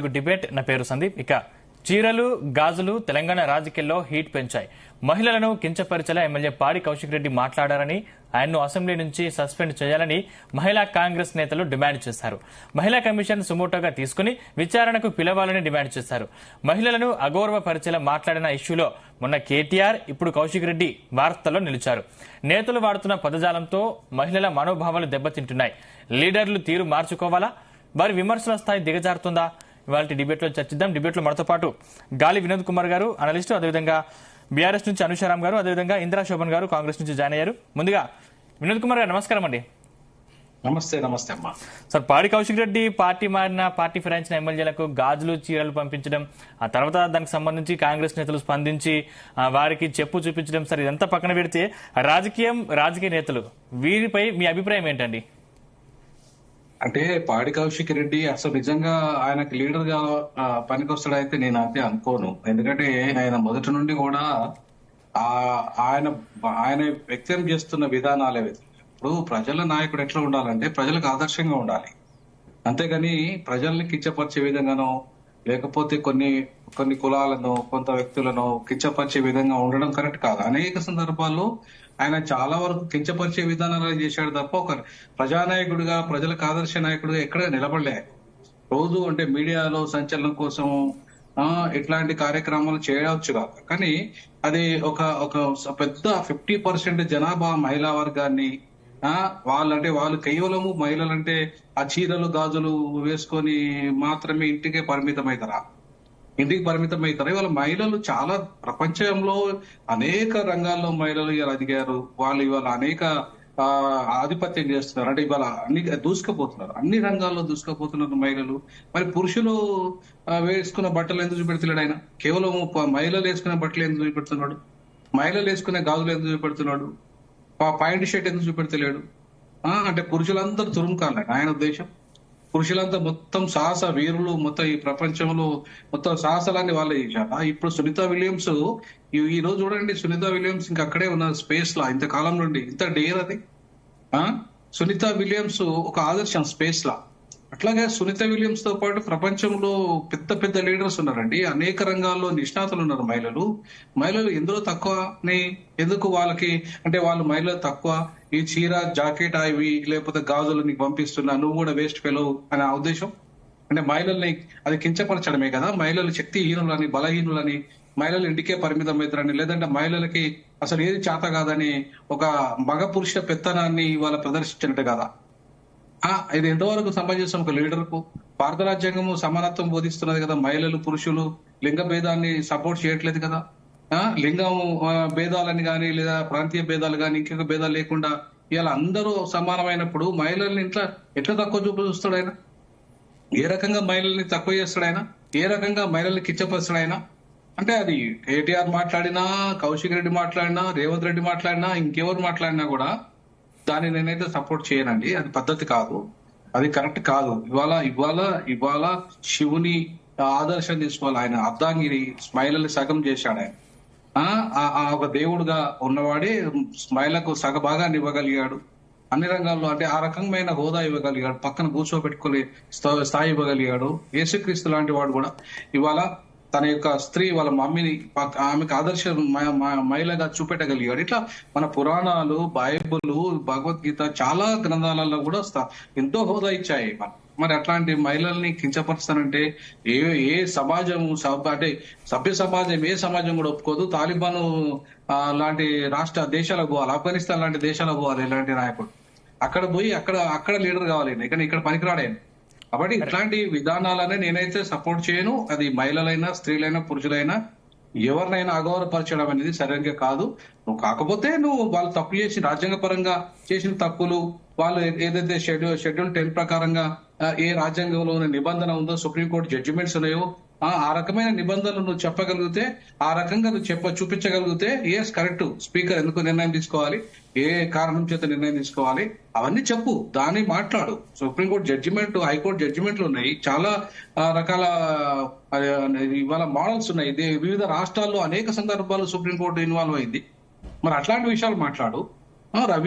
Debate. నా పేరు సందీప్. ఇక చీరలు గాజులు తెలంగాణ రాజకీయాల్లో హీట్ పెంచాయి. మహిళలను కించపరిచేలా ఎమ్మెల్యే పాడి కౌశిక్ రెడ్డి మాట్లాడారని, ఆయన్ను అసెంబ్లీ నుంచి సస్పెండ్ చేయాలని మహిళా కాంగ్రెస్ నేతలు డిమాండ్ చేశారు. మహిళా కమిషన్ సుమోటోగా తీసుకుని విచారణకు పిలవాలని డిమాండ్ చేశారు. మహిళలను అగౌరవపరిచేలా మాట్లాడిన ఇష్యూలో మొన్న కేటీఆర్, ఇప్పుడు కౌశిక్ రెడ్డి వార్తల్లో నిలిచారు. నేతలు వాడుతున్న పదజాలంతో మహిళల మనోభావాలు దెబ్బతింటున్నాయి. లీడర్లు తీరు మార్చుకోవాలా, వారి విమర్శల స్థాయి దిగజారుతుందా? ఇవాళ డిబేట్ లో చర్చిద్దాం. డిబేట్ లో మనతో పాటు గాలి వినోద్ కుమార్ గారు, అనలిస్టు, అదేవిధంగా బీఆర్ఎస్ నుంచి అనుషారాం గారు, అదేవిధంగా ఇందిరా శోభన్ గారు కాంగ్రెస్ నుంచి జాయిన్ అయ్యారు. ముందుగా వినోద్ కుమార్ గారు నమస్కారం అండి. నమస్తే. నమస్తే అమ్మా. సార్, పాడి కౌశిక్ రెడ్డి పార్టీ ఫిరాయించిన ఎమ్మెల్యేలకు గాజులు చీరలు పంపించడం, ఆ తర్వాత దానికి సంబంధించి కాంగ్రెస్ నేతలు స్పందించి వారికి చెప్పు చూపించడం, సార్ ఇదంతా పక్కన పెడితే రాజకీయ నేతలు వీరిపై మీ అభిప్రాయం ఏంటండి? అంటే పాడి కౌశిక్ రెడ్డి అసలు నిజంగా ఆయనకు లీడర్ గా పనికొస్తాడైతే నేను అయితే అనుకోను. ఎందుకంటే ఆయన మొదటి నుండి కూడా ఆయన వ్యక్తం చేస్తున్న విధానాలే. ఇప్పుడు ప్రజల నాయకుడు ఎట్లా ఉండాలంటే ప్రజలకు ఆదర్శంగా ఉండాలి. అంతేగాని ప్రజల్ని కించపరిచే విధంగానో, లేకపోతే కొన్ని కులాలను, కొంత వ్యక్తులను కించపరిచే విధంగా ఉండడం కరెక్ట్ కాదు. అనేక సందర్భాల్లో ఆయన చాలా వరకు కించపరిచే విధానాలు చేశాడు తప్ప ఒక ప్రజానాయకుడిగా, ప్రజలకు ఆదర్శ నాయకుడిగా ఎక్కడ నిలబడలే. రోజు అంటే మీడియాలో సంచలనం కోసం ఇట్లాంటి కార్యక్రమాలు చేయవచ్చు కాదు. కానీ అది ఒక పెద్ద 50% జనాభా మహిళా వర్గాన్ని వాళ్ళు కేవలము మహిళలంటే ఆ చీరలు గాజులు వేసుకొని మాత్రమే ఇంటికి పరిమితమవుతారా? ఇవాళ మహిళలు చాలా ప్రపంచంలో అనేక రంగాల్లో మహిళలు ఇవాళ ఎదిగారు. వాళ్ళు ఇవాళ అనేక ఆధిపత్యం చేస్తున్నారు. అంటే ఇవాళ అన్ని రంగాల్లో దూసుకుపోతున్నారు మహిళలు. మరి పురుషులు వేసుకున్న బట్టలు ఎందుకు చూపెడుతున్నాడు ఆయన? కేవలం మహిళలు వేసుకునే బట్టలు ఎందుకు చూపెడుతున్నాడు? మహిళలు వేసుకునే గాజులు ఎందుకు చూపెడుతున్నాడు? పాయింట్ షర్ట్ ఎందుకు చూపెడతలేడు? అంటే పురుషులందరూ తురుముకాలండి ఆయన ఉద్దేశం. పురుషులంతా మొత్తం సాహస వీరులు, మొత్తం ఈ ప్రపంచంలో మొత్తం సాహసాలన్నీ వాళ్ళే చేశారు. ఇప్పుడు సునీత విలియమ్స్ ఈ రోజు చూడండి, సునీత విలియమ్స్ ఇంకా అక్కడే ఉన్న స్పేస్ లా ఇంతకాలం నుండి ఇంత డేర్ అది. సునీత విలియమ్స్ ఒక ఆదర్శం స్పేస్ లా. అట్లాగే సునీత విలియమ్స్ తో పాటు ప్రపంచంలో పెద్ద పెద్ద లీడర్స్ ఉన్నారండి. అనేక రంగాల్లో నిష్ణాతులు ఉన్నారు. మహిళలు ఎందులో తక్కువ? ఎందుకు వాళ్ళకి అంటే వాళ్ళు మహిళలు తక్కువ? ఈ చీర జాకెట్ ఇవి లేకపోతే గాజులు నీకు పంపిస్తున్నా, నువ్వు కూడా వేస్ట్ ఫెలో అనే ఉద్దేశం. అంటే మహిళల్ని అది కించపరచడమే కదా. మహిళలు శక్తిహీనులని, బలహీనులని, మహిళలు ఇంటికే పరిమితం అవుతారని, లేదంటే మహిళలకి అసలు ఏది చేత కాదని ఒక మగ పురుష పెత్తనాన్ని వాళ్ళ ప్రదర్శించినట్టు కదా. ఇది ఎంతవరకు సమంజసం ఒక లీడర్ కు? భారత రాజ్యాంగము సమానత్వం బోధిస్తున్నది కదా. మహిళలు పురుషులు లింగ భేదాన్ని సపోర్ట్ చేయట్లేదు కదా. లింగం భేదాలని కానీ, లేదా ప్రాంతీయ భేదాలు కానీ, ఇంకొక భేదాలు లేకుండా ఇలా అందరూ సమానమైనప్పుడు మహిళల్ని ఎట్లా తక్కువ చూపిస్తాడు ఆయన? ఏ రకంగా మహిళల్ని తక్కువ చేస్తాడు ఆయన? ఏ రకంగా మహిళల్ని కించపరుస్తాడు ఆయన? అంటే అది కేటీఆర్ మాట్లాడినా, కౌశిక్ రెడ్డి మాట్లాడినా, రేవంత్ రెడ్డి మాట్లాడినా, ఇంకెవరు మాట్లాడినా కూడా దాన్ని నేనైతే సపోర్ట్ చేయనండి. అది పద్ధతి కాదు, అది కరెక్ట్ కాదు. ఇవాళ శివుని ఆదర్శం తీసుకోవాలి. ఆయన అర్ధాంగిరి మహిళల్ని సగం చేశాడు ఆయన. ఒక దేవుడుగా ఉన్నవాడే మహిళకు సగభాగాన్ని ఇవ్వగలిగాడు. అన్ని రంగాల్లో అంటే ఆ రకమైన హోదా ఇవ్వగలిగాడు. పక్కన కూర్చోబెట్టుకుని స్థాయి ఇవ్వగలిగాడు. యేసుక్రీస్తు లాంటి వాడు కూడా ఇవాళ తన యొక్క స్త్రీ వాళ్ళ మమ్మీని ఆమెకు ఆదర్శ మహిళగా చూపెట్టగలిగాడు. ఇట్లా మన పురాణాలు, బైబుల్, భగవద్గీత చాలా గ్రంథాలలో కూడా ఎంతో హోదా ఇచ్చాయి. మరి అట్లాంటి మహిళల్ని కించపరుస్తానంటే ఏ సమాజం అంటే సభ్య సమాజం, ఏ సమాజం కూడా ఒప్పుకోదు. తాలిబాన్ లాంటి దేశాలకు పోవాలి, ఆఫ్ఘనిస్తాన్ లాంటి దేశాలకు పోవాలి ఇలాంటి నాయకుడు. అక్కడ పోయి అక్కడ లీడర్ కావాలి. ఇక్కడ పనికిరాడాయన. కాబట్టి ఇట్లాంటి విధానాలనే నేనైతే సపోర్ట్ చేయను. అది మహిళలైనా, స్త్రీలైనా, పురుషులైనా ఎవరినైనా అగౌరవపరచడం అనేది సరైనగా కాదు. కాకపోతే వాళ్ళు తప్పు చేసి రాజ్యాంగపరంగా చేసిన తప్పులు, వాళ్ళు ఏదైతే షెడ్యూల్ 10 ప్రకారంగా ఏ రాజ్యాంగంలో నిబంధన ఉందో, సుప్రీంకోర్టు జడ్జిమెంట్స్ ఉన్నాయో ఆ రకమైన నిబంధనలు నువ్వు చెప్పగలిగితే, ఆ రకంగా నువ్వు చూపించగలిగితే ఎస్ కరెక్ట్. స్పీకర్ ఎందుకు నిర్ణయం తీసుకోవాలి, ఏ కారణం చేత నిర్ణయం తీసుకోవాలి, అవన్నీ చెప్పు, దాన్ని మాట్లాడు. సుప్రీంకోర్టు జడ్జిమెంట్, హైకోర్టు జడ్జిమెంట్లు ఉన్నాయి. చాలా రకాల ఇవాళ మోడల్స్ ఉన్నాయి. వివిధ రాష్ట్రాల్లో అనేక సందర్భాల్లో సుప్రీంకోర్టు ఇన్వాల్వ్ అయింది. మరి అట్లాంటి విషయాలు మాట్లాడు.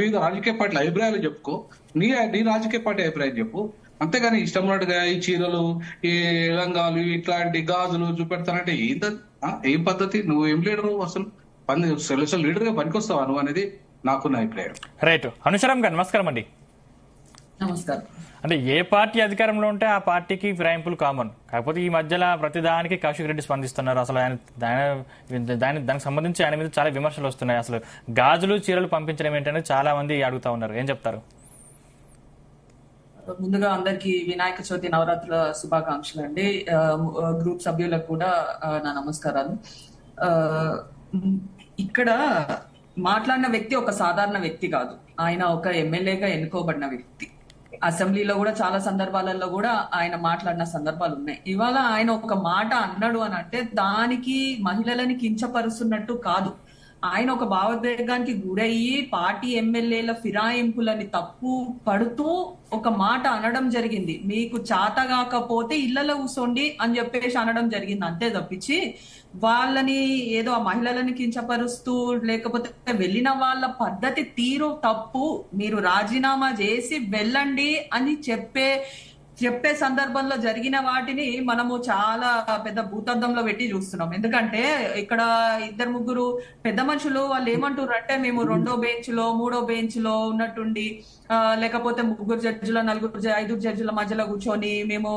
వివిధ రాజకీయ పార్టీల అభిప్రాయాలు చెప్పుకో. నీ రాజకీయ పార్టీ అభిప్రాయం చెప్పు. అంతేగాని ఇష్టం ఉన్నట్టుగా ఈ చీరలు, ఈ లంగాలు, ఇట్లాంటి గాజులు చూపెడతానంటే ఏం పద్ధతి? నువ్వు ఏం లీడరు అసలు? అసలు లీడర్ గా పనికొస్తావా నువ్వు అనేది నాకున్న అభిప్రాయం. రైట్. అనుషరామ్ గారు నమస్కారం అండి. నమస్కారం. అంటే ఏ పార్టీ అధికారంలో ఉంటే ఆ పార్టీకి ఫిరాయింపులు కామన్. కాకపోతే ఈ మధ్యలో ప్రతిదానికి కౌశిక్ రెడ్డి స్పందిస్తున్నారు. అసలు దానికి సంబంధించి ఆయన మీద చాలా విమర్శలు వస్తున్నాయి. అసలు గాజులు చీరలు పంపించడం ఏంటనేది చాలా మంది అడుగుతా ఉన్నారు. ఏం చెప్తారు? ముందుగా అందరికి వినాయక చవితి నవరాత్రుల శుభాకాంక్షలు అండి. గ్రూప్ సభ్యులకు కూడా నా నమస్కారాలు. ఇక్కడ మాట్లాడిన వ్యక్తి ఒక సాధారణ వ్యక్తి కాదు, ఆయన ఒక ఎమ్మెల్యేగా ఎన్నుకోబడిన వ్యక్తి. అసెంబ్లీలో కూడా చాలా సందర్భాలలో కూడా ఆయన మాట్లాడిన సందర్భాలు ఉన్నాయి. ఇవాళ ఆయన ఒక మాట అన్నాడు అని అంటే దానికి మహిళలని కించపరుస్తున్నట్టు కాదు. ఆయన ఒక భావోద్వేగానికి గురయ్యి పార్టీ ఎమ్మెల్యేల ఫిరాయింపులని తప్పు పడుతూ ఒక మాట అనడం జరిగింది. మీకు చేత కాకపోతే ఇళ్లలో కూర్చోండి అని చెప్పేసి అనడం జరిగింది. అంతే తప్పించి వాళ్ళని ఏదో ఆ మహిళలని కించపరుస్తూ లేకపోతే వెళ్ళిన వాళ్ళ పద్ధతి తీరు తప్పు, మీరు రాజీనామా చేసి వెళ్ళండి అని చెప్పే సందర్భంలో జరిగిన వాటిని మనము చాలా పెద్ద భూతద్దంలో పెట్టి చూస్తున్నాం. ఎందుకంటే ఇక్కడ ఇద్దరు ముగ్గురు పెద్ద మనుషులు వాళ్ళు ఏమంటారు అంటే మేము 2వ బెంచ్ లో 3వ బెంచ్ లో ఉన్నట్టుండి లేకపోతే 3 జడ్జిల 5 జడ్జిల మధ్యలో కూర్చొని మేము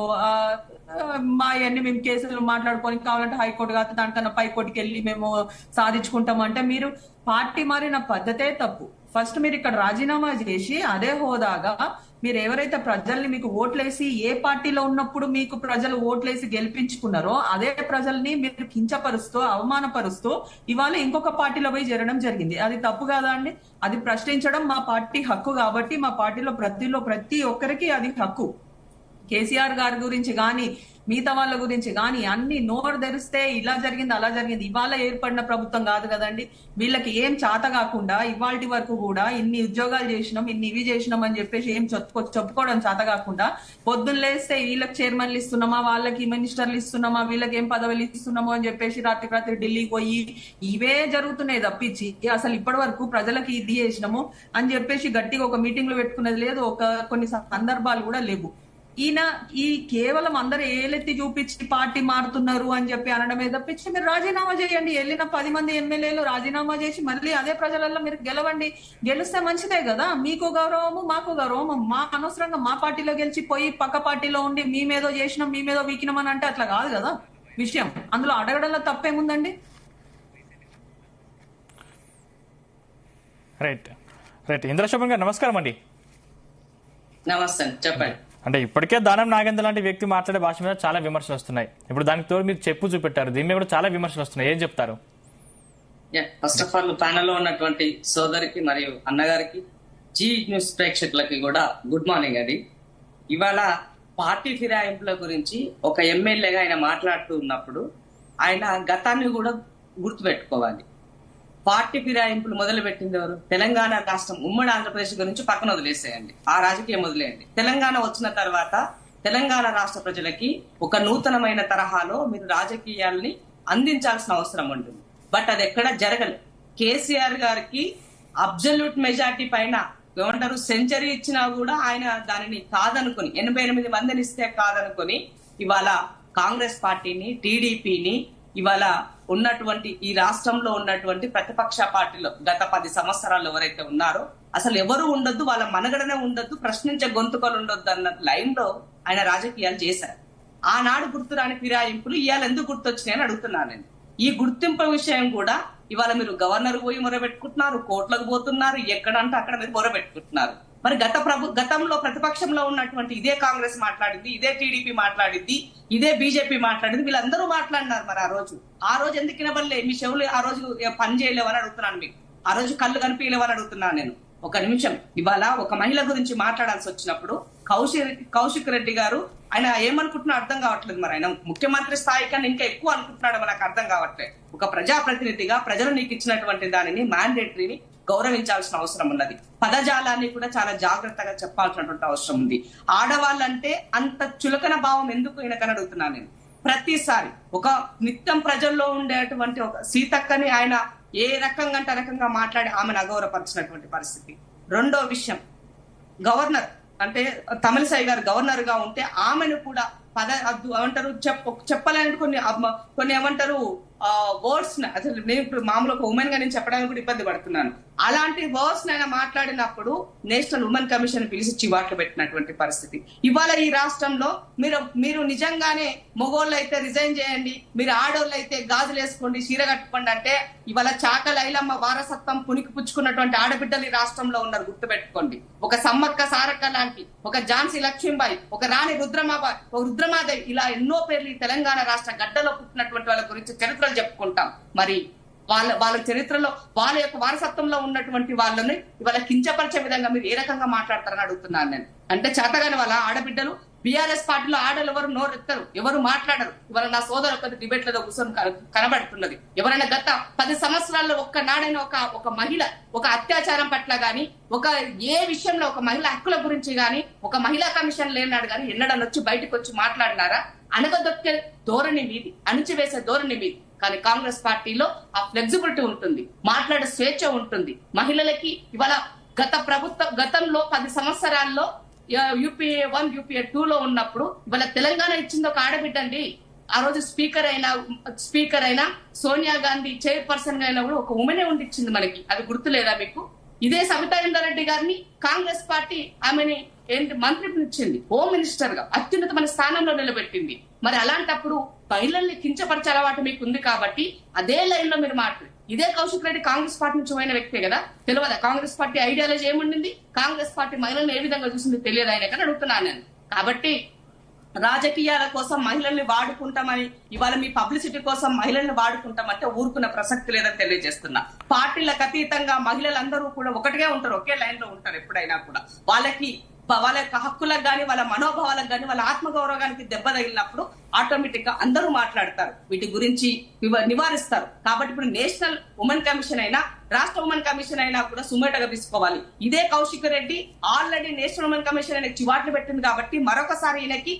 మా అన్ని మేము కేసులు మాట్లాడుకొని కావాలంటే హైకోర్టు కాదు దానికన్నా పైకోర్టుకి వెళ్ళి మేము సాధించుకుంటాం అంటే మీరు పార్టీ మారిన పద్ధతే తప్పు. ఫస్ట్ మీరు ఇక్కడ రాజీనామా చేసి అదే హోదాగా మీరు ఎవరైతే ప్రజల్ని మీకు ఓట్లేసి ఏ పార్టీలో ఉన్నప్పుడు మీకు ప్రజలు ఓట్లేసి గెలిపించుకున్నారో అదే ప్రజల్ని మీరు కించపరుస్తూ అవమానపరుస్తూ ఇవాళ ఇంకొక పార్టీలో పోయి చేరడం జరిగింది. అది తప్పు కాదా అండి? అది ప్రశ్నించడం మా పార్టీ హక్కు కాబట్టి మా పార్టీలో ప్రతి ఒక్కరికి అది హక్కు. కేసీఆర్ గారి గురించి గాని మిగతా వాళ్ళ గురించి గాని అన్ని నోరు తెరిస్తే ఇలా జరిగింది అలా జరిగింది. ఇవాళ ఏర్పడిన ప్రభుత్వం కాదు కదండి. వీళ్ళకి ఏం చేత కాకుండా ఇవాళ వరకు కూడా ఇన్ని ఉద్యోగాలు చేసినాం ఇన్ని ఇవి చేసినాం అని చెప్పేసి ఏం చెప్పుకోవడం చేత కాకుండా పొద్దున్న లేస్తే వీళ్ళకి చైర్మన్లు ఇస్తున్నామా, వాళ్ళకి మినిస్టర్లు ఇస్తున్నామా, వీళ్ళకి ఏం పదవులు ఇస్తున్నామో అని చెప్పేసి రాత్రి ఢిల్లీకి పోయి ఇవే జరుగుతున్నాయి తప్పించి అసలు ఇప్పటి వరకు ప్రజలకి ఇది చేసినాము అని చెప్పేసి గట్టిగా ఒక మీటింగ్లు పెట్టుకున్నది లేదు. కొన్ని సందర్భాలు కూడా లేవు. ఈయన కేవలం అందరు ఏలెత్తి చూపించి పార్టీ మారుతున్నారు అని చెప్పి అనడమే తప్పించి మీరు రాజీనామా చేయండి. వెళ్ళిన 10 మంది ఎమ్మెల్యేలు రాజీనామా చేసి మళ్ళీ అదే ప్రజలలో మీరు గెలవండి. గెలిస్తే మంచిదే కదా, మీకు గౌరవము మాకు గౌరవము. మా అనవసరంగా మా పార్టీలో గెలిచి పోయి పక్క పార్టీలో ఉండి మేమేదో చేసినాం మేమేదో వీకినామని అంటే అట్లా కాదు కదా విషయం. అందులో అడగడంలో తప్పేముందండి? రైట్. ఇంద్రశోభన్ గారు నమస్కారం అండి. నమస్తే, చెప్పండి. అంటే ఇప్పటికే దానం నాగేంద్ర లాంటి వ్యక్తి మాట్లాడే భాష మీద చాలా విమర్శలు వస్తున్నాయి. ఇప్పుడు దానికి తోడు మీరు చెప్పు చూపెట్టారు, దీని మీద కూడా చాలా విమర్శలు వస్తున్నాయి. ఏం చెప్తారు? ఫస్ట్ ఆఫ్ ఆల్ ప్యానెల్ లో ఉన్నటువంటి సోదరికి మరియు అన్నగారికి, జీ న్యూస్ ప్రేక్షకులకి కూడా గుడ్ మార్నింగ్. అది ఇవాళ పార్టీ ఫిరాయింపుల గురించి ఒక ఎమ్మెల్యేగా ఆయన మాట్లాడుతూ ఉన్నప్పుడు ఆయన గతాన్ని కూడా గుర్తుపెట్టుకోవాలి. పార్టీ ఫిరాయింపులు మొదలు పెట్టింది ఎవరు? తెలంగాణ రాష్ట్రం ఉమ్మడి ఆంధ్రప్రదేశ్ గురించి పక్కన వదిలేసేయండి, ఆ రాజకీయం వదిలేయండి. తెలంగాణ వచ్చిన తర్వాత తెలంగాణ రాష్ట్ర ప్రజలకి ఒక నూతనమైన తరహాలో మీరు రాజకీయాల్ని అందించాల్సిన అవసరం ఉంటుంది. బట్ అది ఎక్కడ జరగలేదు. కేసీఆర్ గారికి అబ్జల్యూట్ మెజార్టీ పైన ఏమంటారు సెంచరీ ఇచ్చినా కూడా ఆయన దానిని కాదనుకుని 88 మందిని ఇస్తే కాదనుకుని ఇవాళ కాంగ్రెస్ పార్టీని టీడీపీని ఇవాళ ఉన్నటువంటి ఈ రాష్ట్రంలో ఉన్నటువంటి ప్రతిపక్ష పార్టీలో గత 10 సంవత్సరాలు ఎవరైతే ఉన్నారో అసలు ఎవరు ఉండొద్దు, వాళ్ళ మనగడనే ఉండొద్దు, ప్రశ్నించే గొంతుకలు ఉండొద్దు అన్న లైన్ లో ఆయన రాజకీయాలు చేశారు. ఆనాడు గుర్తురాని ఫిరాయింపులు ఇవాళ ఎందుకు గుర్తొచ్చినాయని అడుగుతున్నాను నేను. ఈ గుర్తింపు విషయం కూడా ఇవాళ మీరు గవర్నర్ పోయి మొరబెట్టుకుంటున్నారు, కోర్టులకు పోతున్నారు, ఎక్కడంటే అక్కడ మీరు మొరబెట్టుకుంటున్నారు. మరి గతంలో ప్రతిపక్షంలో ఉన్నటువంటి ఇదే కాంగ్రెస్ మాట్లాడింది, ఇదే టీడీపీ మాట్లాడింది, ఇదే బీజేపీ మాట్లాడింది, వీళ్ళందరూ మాట్లాడినారు. మరి ఆ రోజు ఎందుకు వినబడలే? మీ చెవులు ఆ రోజు పని చేయలేవని అడుగుతున్నాను మీకు. ఆ రోజు కళ్ళు కనిపించలేవని అడుగుతున్నాను నేను. ఒక నిమిషం, ఇవాళ ఒక మహిళ గురించి మాట్లాడాల్సి వచ్చినప్పుడు కౌశిక్ రెడ్డి గారు ఆయన ఏమనుకుంటున్నా అర్థం కావట్లేదు. మరి ఆయన ముఖ్యమంత్రి స్థాయి కన్నా ఇంకా ఎక్కువ అనుకుంటున్నాడు, మనకు అర్థం కావట్లేదు. ఒక ప్రజాప్రతినిధిగా ప్రజలు నీకు ఇచ్చినటువంటి దానిని మ్యాండేటరీని గౌరవించాల్సిన అవసరం ఉన్నది. పదజాలాన్ని కూడా చాలా జాగ్రత్తగా చెప్పాల్సినటువంటి అవసరం ఉంది. ఆడవాళ్ళంటే అంత చులకన భావం ఎందుకు ఈయనకని అడుగుతున్నాను నేను. ప్రతిసారి ఒక నిత్యం ప్రజల్లో ఉండేటువంటి ఒక సీతక్కని ఆయన ఏ రకంగా అంటే రకంగా మాట్లాడి ఆమెను అగౌరవపరిచినటువంటి పరిస్థితి. రెండో విషయం, గవర్నర్ అంటే తమిళిసై గారు గవర్నర్ గా ఉంటే ఆమెను కూడా ఏమంటారు చెప్పాలని కొన్ని ఏమంటారు వర్డ్స్ అసలు నేను ఇప్పుడు మామూలు ఒక ఉమెన్ గా నేను చెప్పడానికి కూడా ఇబ్బంది పడుతున్నాను. అలాంటి వర్డ్స్ ఆయన మాట్లాడినప్పుడు నేషనల్ ఉమెన్ కమిషన్ పిలిచి చివాట్లు పెట్టినటువంటి పరిస్థితి. ఇవాళ ఈ రాష్ట్రంలో మీరు నిజంగానే మొగోళ్ళు అయితే రిజైన్ చేయండి, మీరు ఆడోళ్ళు అయితే గాజులు వేసుకోండి, చీర కట్టుకోండి అంటే ఇవాళ చాకలి ఐలమ్మ వారసత్వం పునికి పుచ్చుకున్నటువంటి ఆడబిడ్డలు ఈ రాష్ట్రంలో ఉన్నారు, గుర్తుపెట్టుకోండి. ఒక సమ్మక్క సారక్క లాంటి, ఒక ఝాన్సీ లక్ష్మీబాయి, ఒక రాణి రుద్రమాదేవి, ఇలా ఎన్నో పేర్లు ఈ తెలంగాణ రాష్ట్ర గడ్డలో పుట్టినటువంటి వాళ్ళ గురించి చరిత్రలు చెప్పుకుంటాం. మరి వాళ్ళ చరిత్రలో వాళ్ళ యొక్క వారసత్వంలో ఉన్నటువంటి వాళ్ళని ఇవాళ కించపరిచే విధంగా మీరు ఏ రకంగా మాట్లాడతారని అడుగుతున్నాను నేను. అంటే చేతగాని వాళ్ళ ఆడబిడ్డలు బీఆర్ఎస్ పార్టీలో ఆడలు ఎవరు నోరెత్తరు, ఎవరు మాట్లాడరు. ఇవాళ నా సోదరు ఒక డిబేట్ లో కూర్చొని కనబడుతున్నది. ఎవరైనా గత 10 సంవత్సరాల్లో ఒక్కనాడైనా ఒక మహిళ ఒక అత్యాచారం పట్ల గాని, ఒక ఏ విషయంలో ఒక మహిళ హక్కుల గురించి గాని, ఒక మహిళా కమిషన్ లేనాడు గాని ఎన్నడని వచ్చి బయటకు వచ్చి మాట్లాడినారా? అనగదొక్కే ధోరణి మీది, అణిచివేసే ధోరణి మీది. కానీ కాంగ్రెస్ పార్టీలో ఆ ఫ్లెక్సిబిలిటీ ఉంటుంది, మాట్లాడే స్వేచ్ఛ ఉంటుంది. మహిళలకి ఇవాళ గతంలో 10 సంవత్సరాల్లో యూపీఏ 1 యూపీఏ 2 లో ఉన్నప్పుడు ఇవాళ తెలంగాణ ఇచ్చింది ఒక ఆడబిడ్డ అండి. ఆ రోజు స్పీకర్ అయినా సోనియా గాంధీ చైర్పర్సన్ గా అయినా కూడా ఒక ఉమెనే ఉండి ఇచ్చింది మనకి. అది గుర్తులేదా మీకు? ఇదే సబితా ఇంద్రారెడ్డి గారిని కాంగ్రెస్ పార్టీ ఆమెని మంత్రినిచ్చింది, హోమ్ మినిస్టర్ గా అత్యున్నతమైన స్థానంలో నిలబెట్టింది. మరి అలాంటప్పుడు మహిళల్ని కించపరిచే అలవాటు మీకు ఉంది కాబట్టి అదే లైన్ లో మీరు మాట్లాడు. ఇదే కౌశిక్ రెడ్డి కాంగ్రెస్ పార్టీ నుంచి పోయిన వ్యక్తే కదా, తెలియదా కాంగ్రెస్ పార్టీ ఐడియాలజీ ఏముండింది, కాంగ్రెస్ పార్టీ మహిళల్ని ఏ విధంగా చూసింది తెలియదు ఆయన కానీ అడుగుతున్నాను నేను. కాబట్టి రాజకీయాల కోసం మహిళల్ని వాడుకుంటామని ఇవాళ మీ పబ్లిసిటీ కోసం మహిళల్ని వాడుకుంటామంటే ఊరుకున్న ప్రసక్తి లేదని తెలియజేస్తున్నా. పార్టీలకు అతీతంగా మహిళలందరూ కూడా ఒకటిగా ఉంటారు, ఒకే లైన్ లో ఉంటారు ఎప్పుడైనా కూడా. వాళ్ళ యొక్క హక్కులకు గాని, వాళ్ళ మనోభావాలకు గాని, వాళ్ళ ఆత్మగౌరవానికి దెబ్బ తగిలినప్పుడు ఆటోమేటిక్ గా అందరూ మాట్లాడతారు, వీటి గురించి నివారిస్తారు. కాబట్టి ఇప్పుడు నేషనల్ ఉమెన్ కమిషన్ అయినా రాష్ట్ర ఉమెన్ కమిషన్ అయినా కూడా సుమేటగా తీసుకోవాలి. ఇదే Kaushik Reddy already national women commission ఆయనకు చివాట్లు పెట్టింది కాబట్టి మరొకసారి ఈయనకి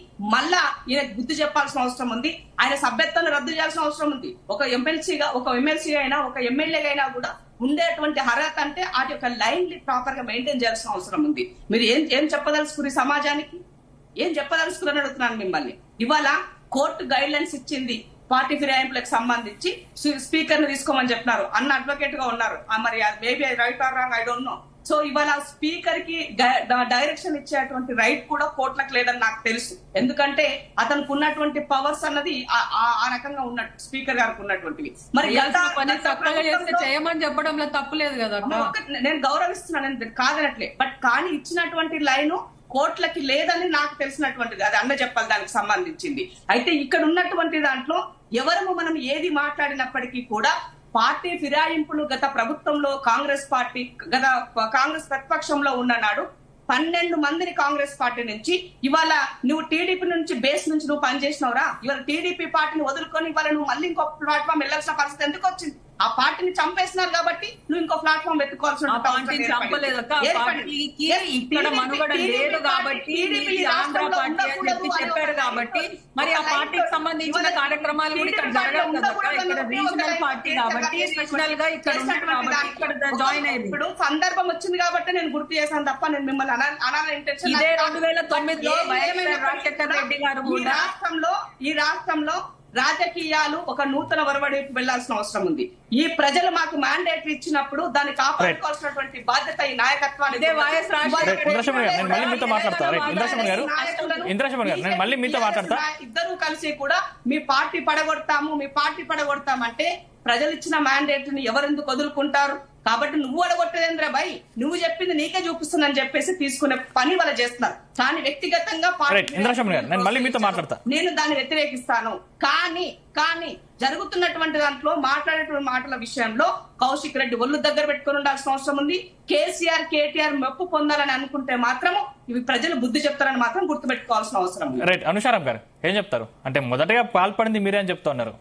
బుద్ధి చెప్పాల్సిన అవసరం ఉంది. ఆయన సభ్యత్వాన్ని రద్దు చేయాల్సిన అవసరం ఉంది. ఒక ఎమ్మెల్సీ అయినా ఒక ఎమ్మెల్యేగా అయినా కూడా ఉండేటువంటి అర్హత అంటే వాటి యొక్క లైన్ ప్రాపర్ గా మెయింటైన్ చేయాల్సిన అవసరం ఉంది. మీరు ఏం చెప్పదలుచుకుని సమాజానికి ఏం చెప్పదలుచుకుని అడుగుతున్నాను మిమ్మల్ని. ఇవాళ కోర్టు గైడ్ లైన్స్ ఇచ్చింది పార్టీ ఫిరాయింపులకు సంబంధించి, స్పీకర్ ని తీసుకోమని చెప్పినారు. అన్న అడ్వకేట్ గా ఉన్నారు, మరి maybe right are wrong I don't know. So ఇవాళ స్పీకర్ కి డైరెక్షన్ ఇచ్చేటువంటి రైట్ కూడా కోర్టులకు లేదని నాకు తెలుసు. ఎందుకంటే అతనికి ఉన్నటువంటి పవర్స్ అన్నది ఆ రకంగా ఉన్నట్టు స్పీకర్ గారికి ఉన్నటువంటివి. మరి చేయమని చెప్పడంలో తప్పు లేదు కదా, నేను గౌరవిస్తున్నాను, నేను కాదనట్లే. బట్ కానీ ఇచ్చినటువంటి లైన్ కోర్టులకి లేదని నాకు తెలిసినటువంటిది, అది అన్న చెప్పాలి దానికి సంబంధించింది. అయితే ఇక్కడ ఉన్నటువంటి దాంట్లో ఎవరము మనం ఏది మాట్లాడినప్పటికీ కూడా పార్టీ ఫిరాయింపులు గత ప్రభుత్వంలో కాంగ్రెస్ ప్రతిపక్షంలో ఉన్ననాడు 12 మందిని కాంగ్రెస్ పార్టీ నుంచి ఇవాళ నువ్వు టీడీపీ నుంచి బేస్ నుంచి నువ్వు పనిచేసినవురా. ఇవాళ టీడీపీ పార్టీని వదులుకొని ఇవాళ నువ్వు మళ్ళీ ఇంకో ప్లాట్ఫామ్ వెళ్ళాల్సిన పరిస్థితి ఎందుకు వచ్చింది? ఆ పార్టీని చంపేసినారు కాబట్టి నువ్వు ఇంకో ప్లాట్ఫామ్ వెతుకోవాల్సిన చెప్పారు కాబట్టి మరి ఆ పార్టీకి సంబంధించిన కార్యక్రమాలు కూడా ఇక్కడ జరగదు కదా. ఇక్కడ రీజనల్ పార్టీ కాబట్టి స్పెషల్ గా ఇక్కడ జాయిన్ అయ్యింది. ఇప్పుడు సందర్భం వచ్చింది కాబట్టి నేను గుర్తు చేశాను తప్ప నేను మిమ్మల్ని అనాలని ఇంటెన్షన్. ఇదే 2009లో రాజశేఖర్ రెడ్డి గారు కూడా ఈ రాష్ట్రంలో రాజకీయాలు ఒక నూతన వరవడికి వెళ్లాల్సిన అవసరం ఉంది. ఈ ప్రజలు మాకు మ్యాండేట్ ఇచ్చినప్పుడు దాన్ని కాపాడుకోవాల్సినటువంటి బాధ్యత ఈ నాయకత్వాన్ని. ఇద్దరు కలిసి కూడా మీ పార్టీ పడగొడతామంటే ప్రజలు ఇచ్చిన మ్యాండేట్ ని ఎవరెందుకు వదులుకుంటారు? కాబట్టి నువ్వు అడగొట్టేంద్ర భయ్, నువ్వు చెప్పింది నీకే చూపిస్తుందని చెప్పేసి తీసుకునే పని వాళ్ళు చేస్తున్నారు. కానీ వ్యక్తిగతంగా నేను దాన్ని వ్యతిరేకిస్తాను. కానీ జరుగుతున్నటువంటి దాంట్లో మాట్లాడేటువంటి మాటల విషయంలో కౌశిక్ రెడ్డి ఒళ్ళు దగ్గర పెట్టుకుని ఉండాల్సిన అవసరం ఉంది. కేటీఆర్ మెప్పు పొందాలని అనుకుంటే మాత్రం ఇవి ప్రజలు బుద్ధి చెప్తారని మాత్రం గుర్తుపెట్టుకోవాల్సిన అవసరం ఉంది. రైట్, అనుషారాం గారు ఏం చెప్తారు? అంటే మొదటగా పాల్పడింది మీరే అని చెప్తున్నారు.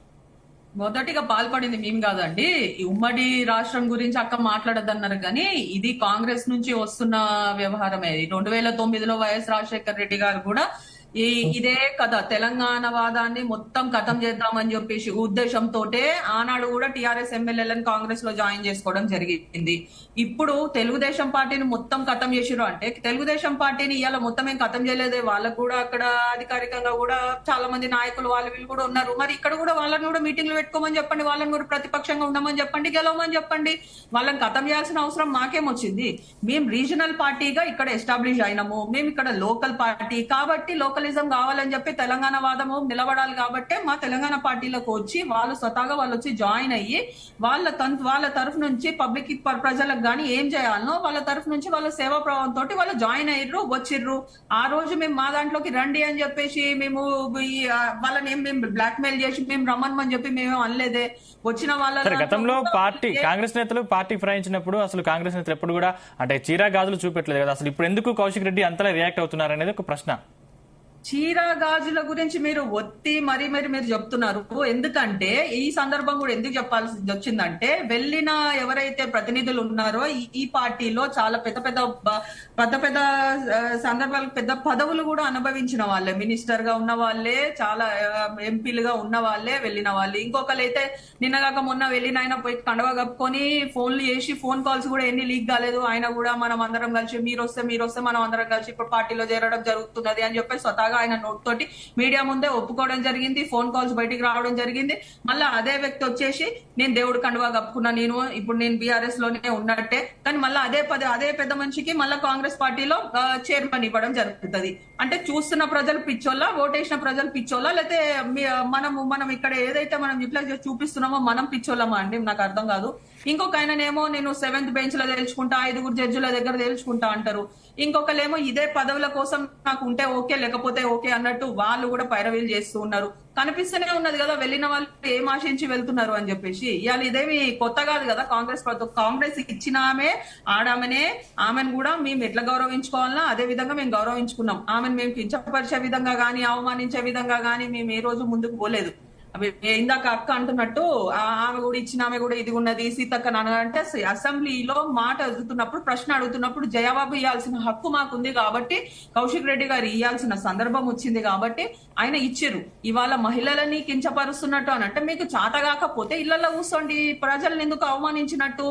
మొదటిగా పాల్పడింది మేము కాదండి. ఉమ్మడి రాష్ట్రం గురించి అక్క మాట్లాడద్దన్నారు కానీ ఇది కాంగ్రెస్ నుంచి వస్తున్న వ్యవహారమే. 2009లో వైఎస్ రాజశేఖర్ రెడ్డి గారు కూడా ఇదే కదా తెలంగాణ వాదాన్ని మొత్తం ఖతం చేద్దామని చెప్పేసి ఉద్దేశంతోటే ఆనాడు కూడా టీఆర్ఎస్ ఎమ్మెల్యేలను కాంగ్రెస్ లో జాయిన్ చేసుకోవడం జరిగింది. ఇప్పుడు తెలుగుదేశం పార్టీని మొత్తం ఖతం చేసిరు అంటే తెలుగుదేశం పార్టీని ఇవాళ మొత్తం ఏం ఖతం చేయలేదే, వాళ్ళకు కూడా అక్కడ అధికారికంగా కూడా చాలా మంది నాయకులు వాళ్ళు వీళ్ళు కూడా ఉన్నారు. మరి ఇక్కడ కూడా వాళ్ళని కూడా మీటింగ్లు పెట్టుకోమని చెప్పండి, వాళ్ళని కూడా ప్రతిపక్షంగా ఉండమని చెప్పండి, గెలవమని చెప్పండి. వాళ్ళని ఖతం చేయాల్సిన అవసరం మాకేమొచ్చింది? మేము రీజనల్ పార్టీగా ఇక్కడ ఎస్టాబ్లిష్ అయినాము, మేము ఇక్కడ లోకల్ పార్టీ కాబట్టి లోకలిజం కావాలని చెప్పి తెలంగాణ వాదము నిలబడాలి కాబట్టి మా తెలంగాణ పార్టీలోకి వచ్చి వాళ్ళు స్వతహాగా వాళ్ళు వచ్చి జాయిన్ అయ్యి వాళ్ళ తరఫు నుంచి పబ్లిక్ ప్రజలకు గానీ ఏం చేయాలనో వాళ్ళ తరఫు నుంచి వాళ్ళ సేవా ప్రభావం తోటి వాళ్ళు జాయిన్ అయ్యారు, వచ్చిర్రు. ఆ రోజు మేము మా దాంట్లోకి రండి అని చెప్పేసి మేము వాళ్ళని ఏం మేము బ్లాక్ మెయిల్ చేసి మేము రమ్మని చెప్పి మేము అనలేదే. వచ్చిన వాళ్ళ గతంలో పార్టీ కాంగ్రెస్ నేతలు పార్టీ ఫిరాయించినప్పుడు అసలు కాంగ్రెస్ నేతలు ఎప్పుడు కూడా అంటే చీరా గాజులు చూపెట్టలేదు కదా, అసలు ఇప్పుడు ఎందుకు కౌశిక్ రెడ్డి అంతలా రియాక్ట్ అవుతున్నారు అనేది ఒక ప్రశ్న. చీరా గాజుల గురించి మీరు ఒత్తి మరీ మీరు చెప్తున్నారు. ఎందుకంటే ఈ సందర్భం కూడా ఎందుకు చెప్పాల్సి వచ్చిందంటే వెళ్ళిన ఎవరైతే ప్రతినిధులు ఉన్నారో ఈ పార్టీలో చాలా పెద్ద సందర్భాలు పెద్ద పదవులు కూడా అనుభవించిన వాళ్ళే, మినిస్టర్ గా ఉన్న వాళ్ళే, చాలా ఎంపీలుగా ఉన్న వాళ్ళే వెళ్ళిన వాళ్ళు. ఇంకొకరైతే నిన్నగాక మొన్న వెళ్ళిన ఆయన పోయి కండవ కప్పుకొని ఫోన్లు చేసి ఫోన్ కాల్స్ కూడా ఎన్ని లీక్ కాలేదు, ఆయన కూడా మనం అందరం కలిసి మీరు వస్తే మనం అందరం కలిసి ఇప్పుడు పార్టీలో చేరడం జరుగుతున్నది అని చెప్పి స్వతహాగా ఆయన నోట్ తోటి మీడియా ముందే ఒప్పుకోవడం జరిగింది, ఫోన్ కాల్స్ బయటికి రావడం జరిగింది. మళ్ళీ అదే వ్యక్తి వచ్చేసి నేను దేవుడు కండువా కప్పుకున్నా, ఇప్పుడు నేను బీఆర్ఎస్ లోనే ఉన్నట్టే, కానీ మళ్ళీ అదే పెద్ద మనిషికి మళ్ళీ కాంగ్రెస్ పార్టీలో చైర్మన్ ఇవ్వడం జరుగుతుంది. అంటే చూస్తున్న ప్రజలు పిచ్చోళ్ళ, ఓటేసిన ప్రజలు పిచ్చోళ్ళ, లేకపోతే మనం ఇక్కడ ఏదైతే మనం ఇట్లా చూపిస్తున్నామో మనం పిచ్చోళ్ళమా అండి? నాకు అర్థం కాదు. ఇంకొక ఆయననేమో నేను 7th బెంచ్ లో తేల్చుకుంటా, 5 జడ్జిల దగ్గర తేల్చుకుంటా అంటారు. ఇంకొకలేమో ఇదే పదవుల కోసం నాకు ఉంటే ఓకే లేకపోతే ఓకే అన్నట్టు వాళ్ళు కూడా పైరవీలు చేస్తూ ఉన్నారు. కనిపిస్తూనే ఉన్నది కదా వెళ్ళిన వాళ్ళు ఏం ఆశించి వెళ్తున్నారు అని చెప్పేసి. ఇవాళ ఇదేమి కొత్త కాదు కదా. కాంగ్రెస్ ఇచ్చిన ఆమెను కూడా మేము ఎట్లా గౌరవించుకోవాలన్నా అదే విధంగా మేము గౌరవించుకున్నాం. ఆమెను మేము కించపరిచే విధంగా గానీ అవమానించే విధంగా గానీ మేము ఏ రోజు ముందుకు పోలేదు. ఇందాక అక్క అంటున్నట్టు ఆమె కూడా ఇచ్చిన ఆమె కూడా ఇది ఉన్నది సీతక్క అంటే అసెంబ్లీలో మాట అడుగుతున్నప్పుడు ప్రశ్న అడుగుతున్నప్పుడు జవాబు ఇవ్వాల్సిన హక్కు మాకుంది కాబట్టి కౌశిక్ రెడ్డి గారు ఇవ్వాల్సిన సందర్భం వచ్చింది కాబట్టి ఆయన ఇచ్చిర్రు. ఇవాళ మహిళలని కించపరుస్తున్నట్టు అని అంటే మీకు చేత కాకపోతే ఇళ్లలో కూర్చోండి. ప్రజలను ఎందుకు అవమానించినట్టు,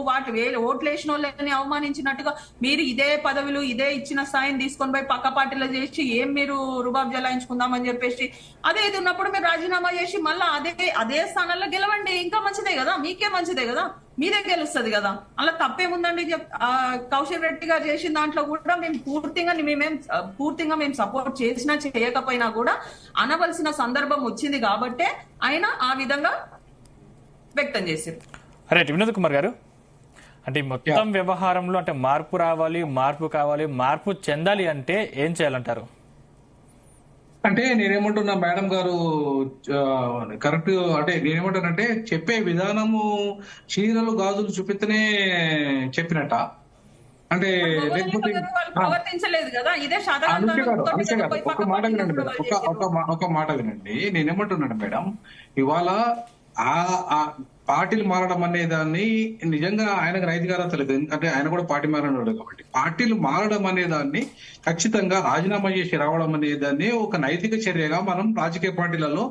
ఓట్లు వేసిన వాళ్ళని అవమానించినట్టుగా మీరు ఇదే పదవులు ఇదే ఇచ్చిన స్థాయిని తీసుకొని పోయి పక్క పార్టీలో చేసి ఏం మీరు రుబాబ్ జలాయించుకుందామని చెప్పేసి అదే ఇది ఉన్నప్పుడు మీరు రాజీనామా చేసి మళ్ళీ అదే స్థానాల్లో గెలవండి. ఇంకా మంచిదే కదా, మీకే మంచిదే కదా, మీదే గెలుస్తుంది కదా. అలా తప్పేముందండి? కౌశిక్ రెడ్డి గారు చేసిన దాంట్లో కూడా మేము పూర్తిగా మేము సపోర్ట్ చేసినా చేయకపోయినా కూడా అనవలసిన సందర్భం వచ్చింది కాబట్టే ఆయన ఆ విధంగా వ్యక్తం చేశారు. రైట్ వినోద్ కుమార్ గారు, అంటే మొత్తం వ్యవహారంలో అంటే మార్పు రావాలి, మార్పు కావాలి, మార్పు చెందాలి అంటే ఏం చేయాలంటారు? అంటే నేనేమంటున్నా మేడం గారు కరెక్ట్. అంటే నేనేమంటానంటే చెప్పే విధానము చీరలు గాజులు చూపిస్తేనే చెప్పినట్ట అంటే లేకపోతే ప్రవర్తించలేదు కదా. ఇదే ఒక మాట వినండి. నేనేమంటున్నాను మేడం, ఇవాళ ఆ పార్టీలు మారడం అనే దాన్ని నిజంగా ఆయనకు నైతికత లేదు. ఎందుకంటే ఆయన కూడా పార్టీ మారన్నాడు కాబట్టి పార్టీలు మారడం అనే దాన్ని ఖచ్చితంగా రాజీనామా చేసి రావడం అనే దాన్ని ఒక నైతిక చర్యగా మనం రాజకీయ పార్టీలలో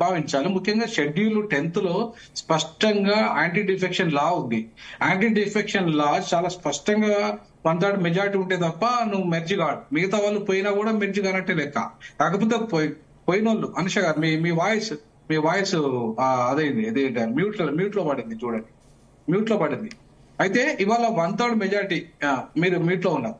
భావించాలి. ముఖ్యంగా షెడ్యూల్ 10th లో స్పష్టంగా యాంటీ డిఫెక్షన్ లా ఉంది. యాంటీ డిఫెక్షన్ లా చాలా స్పష్టంగా 1/3 మెజారిటీ ఉంటే తప్ప నువ్వు మెర్జి కాదు. మిగతా వాళ్ళు పోయినా కూడా మెర్జి కానట్టే లెక్క. కాకపోతే పోయిన వాళ్ళు అనుష గారు మీ వాయిస్ అదేంటి మ్యూట్ లో పడింది, చూడండి మ్యూట్ లో పడింది. అయితే ఇవాళ 1/3 మెజారిటీ మీరు మ్యూట్ లో ఉన్నారు.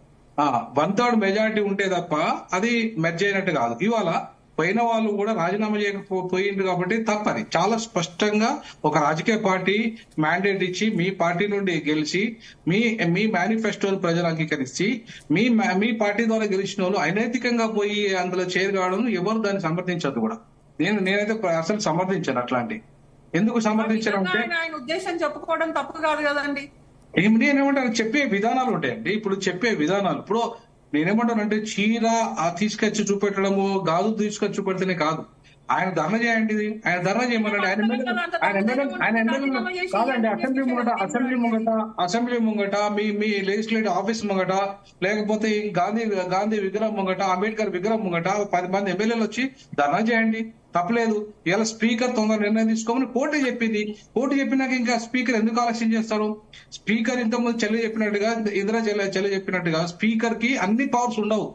1/3 మెజారిటీ ఉంటే తప్ప అది మెర్జ్ అయినట్టు కాదు. ఇవాళ పోయిన వాళ్ళు కూడా రాజీనామా చేయకపోయింది కాబట్టి తప్పది. చాలా స్పష్టంగా ఒక రాజకీయ పార్టీ మ్యాండేట్ ఇచ్చి మీ పార్టీ నుండి గెలిచి మీ మేనిఫెస్టోను ప్రజలు అంగీకరించి మీ పార్టీ ద్వారా గెలిచిన వాళ్ళు అనైతికంగా పోయి అందులో చేరగావడం ఎవరు దాన్ని సమర్థించదు కూడా. నేనైతే అసలు సమర్థించాను. అట్లాంటి ఎందుకు సమర్థించాను అంటే ఆయన ఉద్దేశం చెప్పుకోవడం తప్పు కాదు కదండి. నేనేమంటాను, చెప్పే విధానాలు ఉంటాయండి. ఇప్పుడు చెప్పే విధానాలు ఇప్పుడు నేనేమంటానంటే చీర తీసుకొచ్చి చూపెట్టడము, గాజు తీసుకొచ్చి చూపెడితేనే కాదు. ఆయన ధర్నా చేయండి, ఆయన ధర్నా చేయమనండి. ఆయన ఎమ్మెల్యే కాదండి, అసెంబ్లీ ముంగట మీ లెజిస్లేటివ్ ఆఫీస్ ముంగట, లేకపోతే గాంధీ విగ్రహం ముంగట, అంబేద్కర్ విగ్రహం ముంగట 10 మంది ఎమ్మెల్యేలు వచ్చి ధర్నా చేయండి, తప్పలేదు. ఇలా స్పీకర్ తొందర నిర్ణయం తీసుకోమని కోర్టు చెప్పింది. కోర్టు చెప్పినాక ఇంకా స్పీకర్ ఎందుకు ఆలస్యం చేస్తారు? స్పీకర్ ఇంతకుముందు చెల్లి చెప్పినట్టుగా, ఇందిరా చెల్లి చెప్పినట్టుగా స్పీకర్ కి అన్ని పవర్స్ ఉండవు.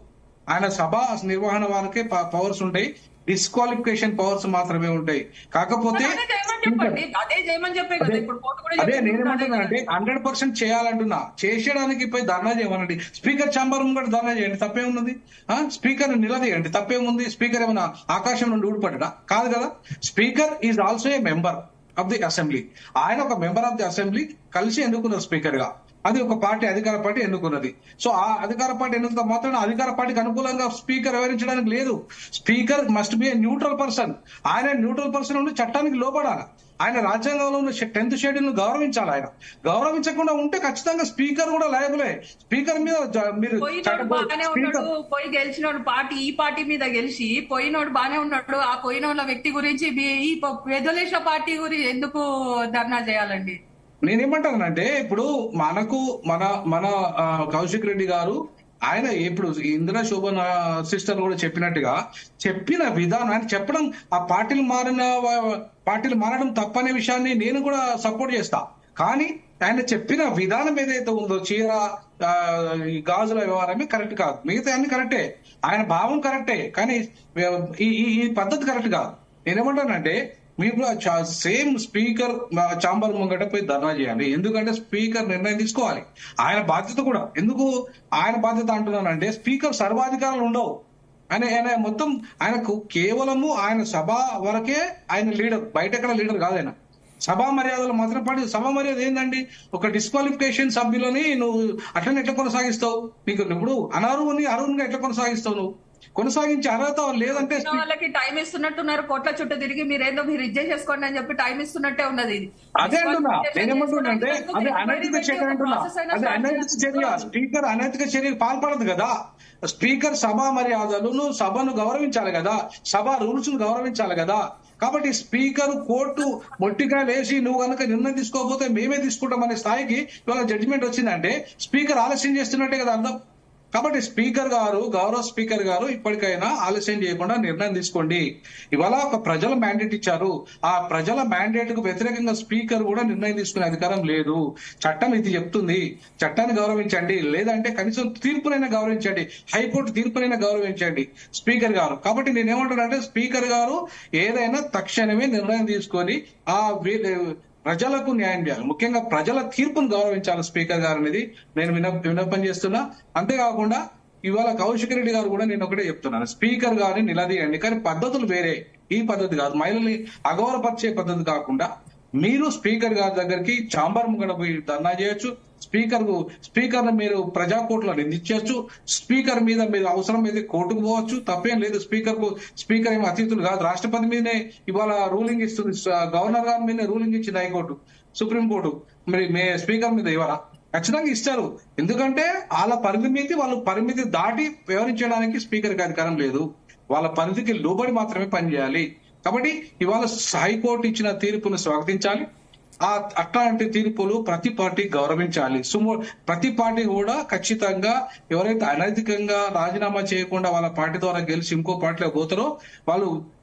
ఆయన సభ నిర్వహణ వారికే పవర్స్ ఉంటాయి, డిస్క్వాలిఫికేషన్ పవర్స్ మాత్రమే ఉంటాయి. కాకపోతే అదే నేనేమంటున్నానంటే 100% చేయాలంటున్నా. చేసేయడానికి పోయి ధర్నా చేయమనండి. స్పీకర్ ఛాంబర్ ముంగట ధర్నా చేయండి, తప్పేమున్నది? స్పీకర్ నిలదీయండి, తప్పేముంది? స్పీకర్ ఏమైనా ఆకాశం నుండి ఊడిపడ్డా? కాదు కదా. Speaker is also a member of the assembly. ఆయన ఒక మెంబర్ ఆఫ్ ది అసెంబ్లీ, కలిసి ఎన్నుకున్నారు స్పీకర్ గా. అది ఒక పార్టీ, అధికార పార్టీ ఎన్నుకున్నది. సో ఆ అధికార పార్టీ ఎన్నుకున్న మాత్రం అధికార పార్టీకి అనుకూలంగా స్పీకర్ వ్యవహరించడానికి లేదు. Speaker must be A neutral person. ఆయన న్యూట్రల్ పర్సన్ ఉండి చట్టానికి లోపడాలి. ఆయన రాజ్యాంగంలో ఉన్న 10th షెడ్యూల్ ను గౌరవించాలి. ఆయన గౌరవించకుండా ఉంటే ఖచ్చితంగా స్పీకర్ కూడా లయబులే. స్పీకర్ మీద మీరు పోయి గెలిచినోడు పార్టీ, ఈ పార్టీ మీద గెలిచి పోయినోడు బానే ఉన్నాడు. ఆ పోయిన వ్యక్తి గురించి ఈ పెదలేష పార్టీ గురించి ఎందుకు ధర్నా చేయాలండి? నేనేమంటానంటే ఇప్పుడు మన కౌశిక్ రెడ్డి గారు, ఆయన ఇప్పుడు ఇందిరా శోభన్ సిస్టర్ కూడా చెప్పినట్టుగా చెప్పిన విధానాన్ని చెప్పడం, ఆ పార్టీలు మారడం తప్పనే విషయాన్ని నేను కూడా సపోర్ట్ చేస్తా. కానీ ఆయన చెప్పిన విధానం ఏదైతే ఉందో, చీర గాజుల వ్యవహారమే కరెక్ట్ కాదు. మిగతా అన్ని కరెక్టే, ఆయన భావం కరెక్టే, కానీ ఈ పద్ధతి కరెక్ట్ కాదు. నేనేమంటానంటే మీరు సేమ్ స్పీకర్ ఛాంబర్ ముంగట పోయి ధర్నా చేయండి. ఎందుకంటే స్పీకర్ నిర్ణయం తీసుకోవాలి. ఆయన బాధ్యత కూడా. ఎందుకు ఆయన బాధ్యత అంటున్నానంటే, స్పీకర్ సర్వాధికారాలు ఉండవు. ఆయన మొత్తం ఆయనకు కేవలము ఆయన సభ వరకే ఆయన లీడర్, బయట ఎక్కడ లీడర్ కాదు ఆయన. సభా మర్యాదలు మాత్రం పాటి. సభా మర్యాద ఏందండి? ఒక డిస్క్వాలిఫికేషన్ సభ్యులని నువ్వు అట్లనే ఎట్లా కొనసాగిస్తావు? నీకు ఇప్పుడు అర్హునిగా ఎట్లా కొనసాగిస్తావు? నువ్వు కొనసాగించే అర్హత లేదంటే వాళ్ళకి టైం ఇస్తున్నట్టున్నారు. కోట్ల చుట్టూ తిరిగి మీరు రిజెక్ట్ చేసుకోండి అని చెప్పి టైం ఇస్తున్నట్టే ఉన్నది. అదే అంటున్నా, నేనేమంటున్నానంటే అది అనైతిక చర్య అంటున్నా. అది అనైతిక చర్య. స్పీకర్ అనైతిక చర్యకు పాల్పడదు కదా. స్పీకర్ సభా మర్యాదలను, సభను గౌరవించాలి కదా, సభ రూల్స్ ను గౌరవించాలి కదా. కాబట్టి స్పీకర్ కోర్టు మొట్టికాయలు వేసి నువ్వు కనుక నిర్ణయం తీసుకోకపోతే మేమే తీసుకుంటాం అనే స్థాయికి ఇవాళ జడ్జిమెంట్ వచ్చిందంటే స్పీకర్ ఆలస్యం చేస్తున్నట్టే కదా అర్థం. కాబట్టి స్పీకర్ గారు, గౌరవ స్పీకర్ గారు, ఇప్పటికైనా ఆలస్యం చేయకుండా నిర్ణయం తీసుకోండి. ఇవాళ ఒక ప్రజల మ్యాండేట్ ఇచ్చారు. ఆ ప్రజల మ్యాండేట్ కు వ్యతిరేకంగా స్పీకర్ కూడా నిర్ణయం తీసుకునే అధికారం లేదు. చట్టం ఇది చెప్తుంది. చట్టాన్ని గౌరవించండి, లేదంటే కనీసం తీర్పునైనా గౌరవించండి, హైకోర్టు తీర్పునైనా గౌరవించండి స్పీకర్ గారు. కాబట్టి నేనేమంటానంటే స్పీకర్ గారు ఏదైనా తక్షణమే నిర్ణయం తీసుకొని ఆ ప్రజలకు న్యాయం చేయాలి. ముఖ్యంగా ప్రజల తీర్పును గౌరవించాలి స్పీకర్ గారు అనేది నేను విన్నపం చేస్తున్నా. అంతేకాకుండా ఇవాళ కౌశిక్ రెడ్డి గారు కూడా నేను ఒకటే చెప్తున్నాను, స్పీకర్ గారిని నిలదీయండి, కానీ పద్ధతులు వేరే. ఈ పద్ధతి కాదు, మహిళల్ని అగౌరవపరిచే పద్ధతి కాకుండా మీరు స్పీకర్ గారి దగ్గరికి ఛాంబర్ ముంగడ పోయి ధర్నా చేయొచ్చు. స్పీకర్ మీరు ప్రజా కోర్టులో నిందించవచ్చు. స్పీకర్ మీద మీరు అవసరం అయితే కోర్టుకు పోవచ్చు, తప్పేం లేదు. స్పీకర్ ఏమో అతీతులు కాదు. రాష్ట్రపతి మీదనే ఇవాళ రూలింగ్ ఇస్తుంది, గవర్నర్ గారి మీదనే రూలింగ్ ఇచ్చింది హైకోర్టు, సుప్రీంకోర్టు. మరి స్పీకర్ మీద ఇవ్వరా? ఖచ్చితంగా ఇస్తారు. ఎందుకంటే వాళ్ళ పరిమితి దాటి వ్యవహరించడానికి స్పీకర్కి అధికారం లేదు. వాళ్ళ పరిధికి లోబడి మాత్రమే పనిచేయాలి. కాబట్టి ఇవాళ హైకోర్టు ఇచ్చిన తీర్పును స్వాగతించాలి. అట్లాంటి తీర్పులు ప్రతి పార్టీ గౌరవించాలి. ప్రతి పార్టీ కూడా ఖచ్చితంగా ఎవరైతే అనైతికంగా రాజీనామా చేయకుండా వాళ్ళ పార్టీ ద్వారా గెలిచి ఇంకో పార్టీలో పోతారో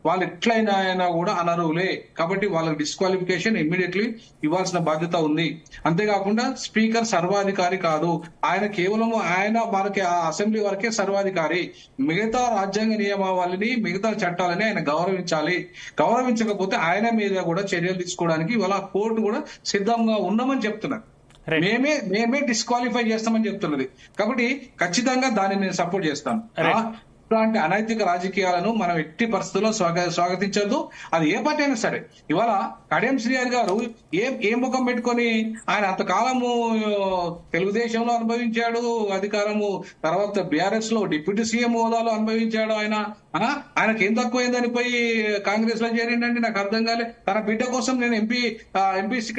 వాళ్ళు ఎట్లయినా అయినా కూడా అనర్హులే. కాబట్టి వాళ్ళకి డిస్క్వాలిఫికేషన్ ఇమ్మీడియట్లీ ఇవ్వాల్సిన బాధ్యత ఉంది. అంతేకాకుండా స్పీకర్ సర్వాధికారి కాదు. ఆయన కేవలం వారికి ఆ అసెంబ్లీ వరకే సర్వాధికారి. మిగతా రాజ్యాంగ నియమావళిని, మిగతా చట్టాలని ఆయన గౌరవించాలి. గౌరవించకపోతే ఆయన మీద కూడా చర్యలు తీసుకోవడానికి ఇవాళ కోర్టు కూడా సిద్ధంగా ఉన్నామని చెప్తున్నారు. మేమే డిస్క్వాలిఫై చేస్తామని చెప్తున్నది. కాబట్టి ఖచ్చితంగా దాన్ని నేను సపోర్ట్ చేస్తాను. ఇలాంటి అనైతిక రాజకీయాలను మనం ఎట్టి పరిస్థితుల్లో స్వాగతించద్దు. అది ఏ పార్టీ అయినా సరే. ఇవాళ కడియం శ్రీహరి గారు ఏ ముఖం పెట్టుకొని ఆయన అంతకాలము తెలుగుదేశంలో అనుభవించాడు అధికారము, తర్వాత బీఆర్ఎస్ లో డిప్యూటీ సీఎం హోదాలో అనుభవించాడు. ఆయనకి ఏం తక్కువైందని పోయి కాంగ్రెస్ లో చేరిండండి? నాకు అర్థం కాలే. తన బిడ్డ కోసం నేను ఎంపీ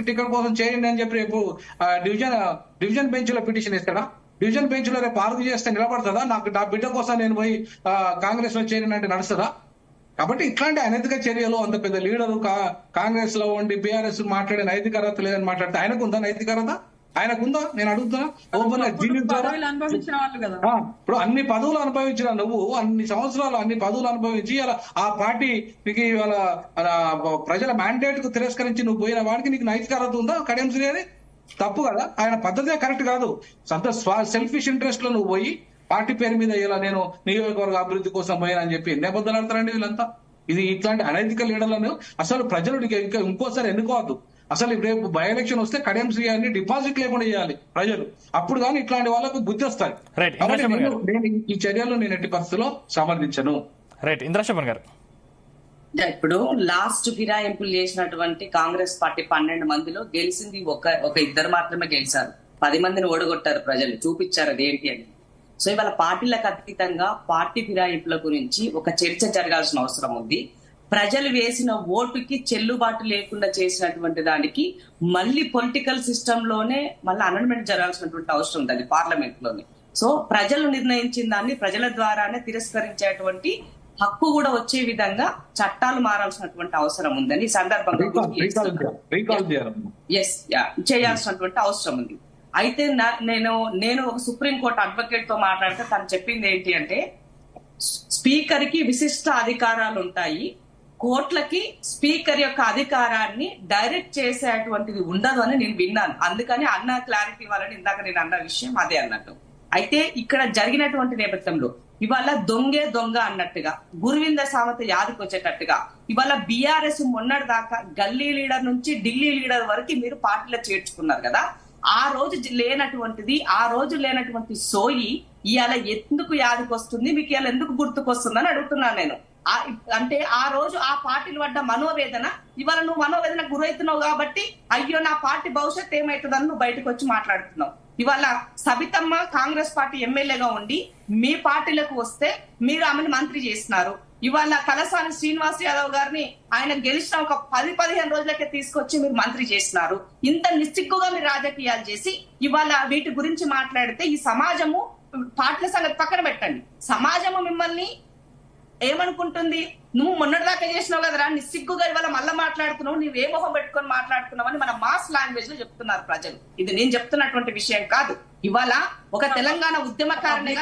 టికెట్ కోసం చేరిండి అని చెప్పి రేపు డివిజన్ బెంచ్ లో పిటిషన్ ఇస్తాడా? డివిజన్ బెంచ్ లో రేపు ఆర్గ్యూ చేస్తే నిలబడుతుందా? నా బిడ్డ కోసం నేను పోయి కాంగ్రెస్ లో చేరినంటే నడుస్తుందా? కాబట్టి ఇట్లాంటి అనైతిక చర్యలు, అంత పెద్ద లీడరు కాంగ్రెస్ లో ఉండి బీఆర్ఎస్ మాట్లాడే నైతిక అర్హత లేదని మాట్లాడితే ఆయనకుందా నైతిక అర్హత? ఆయనకుందా? నేను అడుగుతున్నా. ఓపెన్ పదవులు అనుభవించిన వాళ్ళు కదా. ఇప్పుడు అన్ని పదవులు అనుభవించిన నువ్వు, అన్ని సంవత్సరాలు అన్ని పదవులు అనుభవించి ఆ పార్టీకి ఇవాళ ప్రజల మ్యాండేట్ కు తిరస్కరించి నువ్వు పోయిన వాడికి నీకు నైతిక అర్హత ఉందా? కడియం శ్రీహరి తప్పు కదా, ఆయన పద్ధతే కరెక్ట్ కాదు. సెల్ఫిష్ ఇంట్రెస్ట్ లో నువ్వు పోయి పార్టీ పేరు మీద ఇలా నేను నియోజకవర్గ అభివృద్ధి కోసం పోయినా అని చెప్పి ఎన్ని అబద్ధాలు ఆడతారండి వీళ్ళంతా. ఇది ఇట్లాంటి అనైతిక లీడర్లను అసలు ప్రజలు ఇంకోసారి ఎన్నుకోవద్దు. అసలు రేపు బై ఎలక్షన్ వస్తే కడియం శ్రీహరిని డిపాజిట్ లేకుండా చేయాలి ప్రజలు, అప్పుడు కానీ ఇట్లాంటి వాళ్ళకు బుద్ధి వస్తాయి. నేను ఈ చర్యలు నేను ఎట్టి పరిస్థితుల్లో సమర్థించను. రైట్, ఇంద్రశోభన్ గారు. ఇప్పుడు లాస్ట్ ఫిరాయింపులు చేసినటువంటి కాంగ్రెస్ పార్టీ 12 మందిలో గెలిచింది ఒక ఇద్దరు మాత్రమే గెలిచారు. 10 మందిని ఓడగొట్టారు ప్రజలు, చూపించారు అది ఏంటి అని. సో ఇవాళ పార్టీలకు అతీతంగా పార్టీ ఫిరాయింపుల గురించి ఒక చర్చ జరగాల్సిన అవసరం ఉంది. ప్రజలు వేసిన ఓటుకి చెల్లుబాటు లేకుండా చేసినటువంటి దానికి మళ్ళీ పొలిటికల్ సిస్టమ్ లోనే మళ్ళీ అమెండ్మెంట్ జరగాల్సినటువంటి అవసరం ఉంది, అది పార్లమెంట్ లోనే. సో ప్రజలు నిర్ణయించిన దాన్ని ప్రజల ద్వారానే తిరస్కరించేటువంటి హక్కు కూడా వచ్చే విధంగా చట్టాలు మారాల్సినటువంటి అవసరం ఉందని ఈ సందర్భంగా చేయాల్సినటువంటి అవసరం ఉంది. అయితే నేను ఒక సుప్రీంకోర్టు అడ్వకేట్ తో మాట్లాడితే తను చెప్పింది ఏంటి అంటే, స్పీకర్ కి విశిష్ట అధికారాలు ఉంటాయి, కోర్టులకి స్పీకర్ యొక్క అధికారాన్ని డైరెక్ట్ చేసేటువంటిది ఉండదు అని నేను విన్నాను. అందుకని అన్న క్లారిటీ ఇవ్వాలని ఇందాక నేను అన్న విషయం అదే అన్నట్టు. అయితే ఇక్కడ జరిగినటువంటి నేపథ్యంలో ఇవాళ దొంగే దొంగ అన్నట్టుగా గురువింద సామెత యాదికి వచ్చేటట్టుగా ఇవాళ బీఆర్ఎస్ మొన్నటి దాకా గల్లీ లీడర్ నుంచి ఢిల్లీ లీడర్ వరకు మీరు పార్టీలో చేర్చుకున్నారు కదా. ఆ రోజు లేనటువంటి సోయి ఇవాళ ఎందుకు యాదికి వస్తుంది, మీకు ఇవాళ ఎందుకు గుర్తుకొస్తుందని అడుగుతున్నాను నేను. అంటే ఆ రోజు ఆ పార్టీలు పడ్డ మనోవేదన ఇవాళ నువ్వు మనోవేదన గురవుతున్నావు కాబట్టి అయ్యో నా పార్టీ భవిష్యత్తు ఏమవుతుందని నువ్వు బయటకు వచ్చి మాట్లాడుతున్నావు. ఇవాళ సబితమ్మ కాంగ్రెస్ పార్టీ ఎమ్మెల్యేగా ఉండి మీ పార్టీలకు వస్తే మీరు ఆమెను మంత్రి చేసినారు. ఇవాళ తలసాని శ్రీనివాస్ యాదవ్ గారిని ఆయన గెలిచిన ఒక 10-15 రోజులకే తీసుకొచ్చి మీరు మంత్రి చేసినారు. ఇంత నిస్సిగ్గుగా మీరు రాజకీయాలు చేసి ఇవాళ వీటి గురించి మాట్లాడితే ఈ సమాజము, పార్టీల సంగతి పక్కన పెట్టండి, సమాజము మిమ్మల్ని ఏమనుకుంటుంది? నువ్వు మొన్నటిదాకా చేసినావు కదరా, నిస్సిగ్గుగా ఇవాళ మళ్ళీ మాట్లాడుతున్నావు, నువ్వే మొహం పెట్టుకొని మాట్లాడుతున్నావు అని మన మాస్ లాంగ్వేజ్ లో చెప్తున్నారు ప్రజలు. ఇది నేను చెప్తున్నటువంటి విషయం కాదు. ఇవాళ ఒక తెలంగాణ ఉద్యమకారుని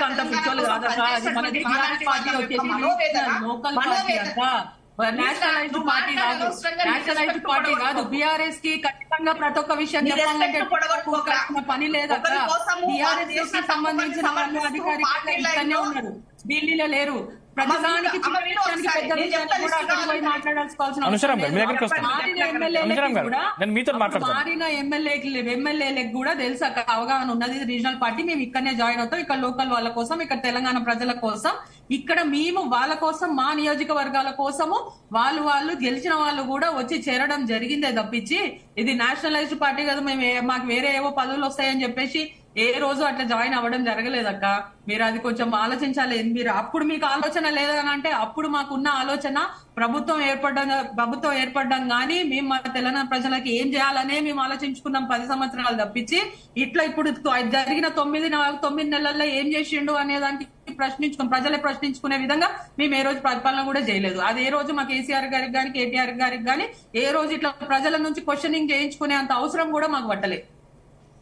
నేషనలైజ్డ్ పార్టీ కాదు, బీఆర్ఎస్ కి ఖచ్చితంగా ప్రతి ఒక్క విషయం పని లేదా. బీఆర్ఎస్ కి సంబంధించిన వాళ్ళు అధికారులు ఉన్నారు, ఢిల్లీలో లేరు. ప్రతిదానికి మారిన ఎమ్మెల్యేలకు కూడా తెలుసు అవగాహన ఉన్నది. రీజనల్ పార్టీ మేము ఇక్కడనే జాయిన్ అవుతాం, ఇక్కడ లోకల్ వాళ్ళ కోసం, ఇక్కడ తెలంగాణ ప్రజల కోసం, ఇక్కడ మేము వాళ్ళ కోసం, మా నియోజకవర్గాల కోసము వాళ్ళు గెలిచిన వాళ్ళు కూడా వచ్చి చేరడం జరిగిందే తప్పించి ఇది నేషనలైజ్డ్ పార్టీ కదా మేము మాకు వేరే ఏవో పదవులు వస్తాయని చెప్పేసి ఏ రోజు అట్లా జాయిన్ అవ్వడం జరగలేదక్క. మీరు అది కొంచెం ఆలోచించాలి. మీరు అప్పుడు మీకు ఆలోచన లేదని అంటే అప్పుడు మాకున్న ఆలోచన ప్రభుత్వం ఏర్పడడం కానీ మేము మా తెలంగాణ ప్రజలకి ఏం చేయాలనే మేము ఆలోచించుకున్నాం 10 సంవత్సరాలు తప్పించి ఇట్లా ఇప్పుడు జరిగిన 9 నెలల్లో ఏం చేసిండు అనే దానికి ప్రజలే ప్రశ్నించుకునే విధంగా మేము ఏ రోజు పరిపాలన కూడా చేయలేదు. అది ఏ రోజు మా కేసీఆర్ గారికి కానీ కేటీఆర్ గారికి కానీ ఏ రోజు ఇట్లా ప్రజల నుంచి క్వశ్చనింగ్ చేయించుకునే అంత అవసరం కూడా మాకు పట్టలేదు.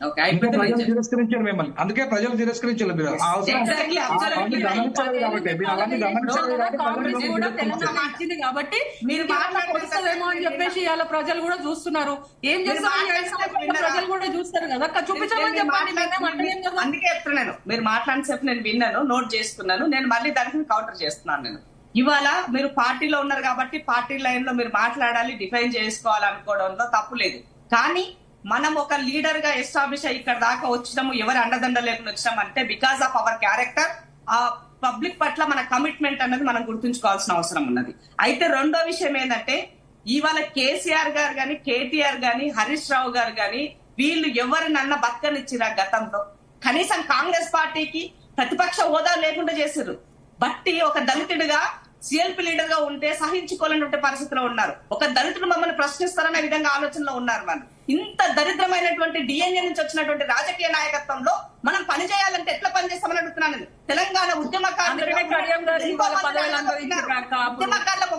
తిరస్కరించారు మిమ్మల్ని, అందుకే ప్రజలు తిరస్కరించారు. కాబట్టి మీరు మాట్లాడేమో అని చెప్పేసి ఇవాళ ప్రజలు కూడా చూస్తున్నారు. ఏం చేస్తారు ప్రజలు కూడా చూస్తారు కదా, చూపించమని చెప్పండి. అందుకే చెప్తున్నాను, మీరు మాట్లాడిసేపు నేను విన్నాను, నోట్ చేసుకున్నాను. నేను మళ్ళీ దానికి కౌంటర్ చేస్తున్నాను. నేను ఇవాళ మీరు పార్టీలో ఉన్నారు కాబట్టి పార్టీ లైన్ లో మీరు మాట్లాడాలి, డిఫైన్ చేసుకోవాలనుకోవడంలో తప్పు లేదు. కానీ మనం ఒక లీడర్ గా ఎస్టాబ్లిష్ అయ్యి ఇక్కడ దాకా వచ్చినాము, ఎవరు అండదండ లేకుండా వచ్చినాం అంటే బికాస్ ఆఫ్ అవర్ క్యారెక్టర్, ఆ పబ్లిక్ పట్ల మన కమిట్మెంట్ అన్నది మనం గుర్తుంచుకోవాల్సిన అవసరం ఉన్నది. అయితే రెండో విషయం ఏంటంటే ఇవాళ కేసీఆర్ గారు గాని, కేటీఆర్ గాని, హరీష్ రావు గారు గాని వీళ్ళు ఎవరినన్నా బతకనిచ్చిరా గతంలో? కనీసం కాంగ్రెస్ పార్టీకి ప్రతిపక్ష హోదా లేకుండా చేశారు. బట్టి ఒక దళితుడిగా సిఎల్పి లీడర్ గా ఉంటే సహించుకోలేనటువంటి పరిస్థితిలో ఉన్నారు. ఒక దళితులు మమ్మల్ని ప్రశ్నిస్తారనే విధంగా ఆలోచనలో ఉన్నారు వాళ్ళు. ఇంత దరిద్రమైనటువంటి డిఎన్ఏ నుంచి వచ్చినటువంటి రాజకీయ నాయకత్వంలో మనం పని చేయాలంటే ఎట్లా పని చేస్తామని అడుగుతున్నాను. తెలంగాణ ఉద్యమకారులకు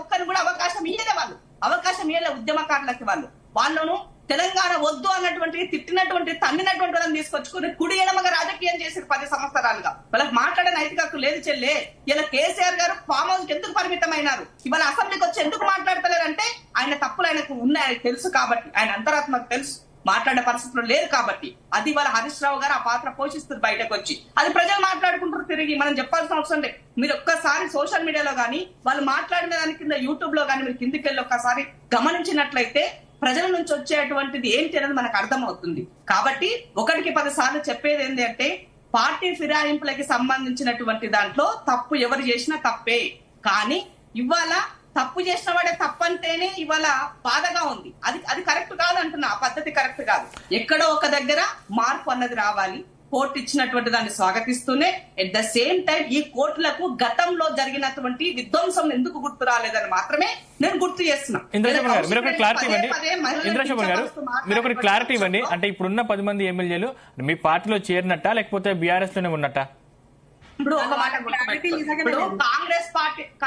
ఒక్కరు కూడా అవకాశం ఇయ్యలే ఉద్యమకారులకి వాళ్ళను తెలంగాణ వద్దు అన్నటువంటి తిట్టినటువంటి తన్నినటువంటి వాళ్ళని తీసుకొచ్చుకుని కుడి ఎడమగా రాజకీయం చేసి 10 సంవత్సరాలుగా వాళ్ళకి మాట్లాడే నైతిక హక్కు లేదు చెల్లే. ఇలా కేసీఆర్ గారు ఫామ్ హౌస్ కి ఎందుకు పరిమితమైనారు, ఇవాళ అసెంబ్లీకి వచ్చి ఎందుకు మాట్లాడతలేరంటే ఆయన తప్పులు ఆయనకు ఉన్నాయి తెలుసు కాబట్టి, ఆయన అంతరాత్మకు తెలుసు, మాట్లాడే పరిస్థితులు లేదు కాబట్టి. అది వాళ్ళ హరీష్ రావు గారు ఆ పాత్ర పోషిస్తారు బయటకు వచ్చి. అది ప్రజలు మాట్లాడుకుంటారు తిరిగి, మనం చెప్పాల్సిన అవసరం లేదు. మీరు ఒక్కసారి సోషల్ మీడియాలో గానీ వాళ్ళు మాట్లాడిన దాని కింద యూట్యూబ్ లో గానీ మీరు కిందికి వెళ్ళి ఒక్కసారి గమనించినట్లయితే ప్రజల నుంచి వచ్చేటువంటిది ఏంటి అనేది మనకు అర్థమవుతుంది. కాబట్టి 1కి 10 సార్లు చెప్పేది ఏంటి అంటే పార్టీ ఫిరాయింపులకి సంబంధించినటువంటి దాంట్లో తప్పు ఎవరు చేసినా తప్పే. కానీ ఇవాళ తప్పు చేసిన వాడే తప్పంటేనే ఇవాళ బాధగా ఉంది. అది కరెక్ట్ కాదు అంటున్నా, ఆ పద్ధతి కరెక్ట్ కాదు. ఎక్కడో ఒక దగ్గర మార్పు అన్నది రావాలి. కోర్టు ఇచ్చినటువంటి దాన్ని స్వాగతిస్తూనే ఎట్ ద సేమ్ టైం ఈ కోర్టులకు గతంలో జరిగినటువంటి విధ్వంసం ఎందుకు గుర్తు రాలేదని మాత్రమే నేను గుర్తు చేస్తున్నా. ఇంద్రశోభన్ గారు మీరు ఒకటి క్లారిటీ ఇవ్వండి. అంటే ఇప్పుడున్న 10 మంది ఎమ్మెల్యేలు మీ పార్టీలో చేరినట్టా లేకపోతే బీఆర్ఎస్ లోనే ఉన్నట్టా? ఇప్పుడు ఒక మాట ఇప్పుడు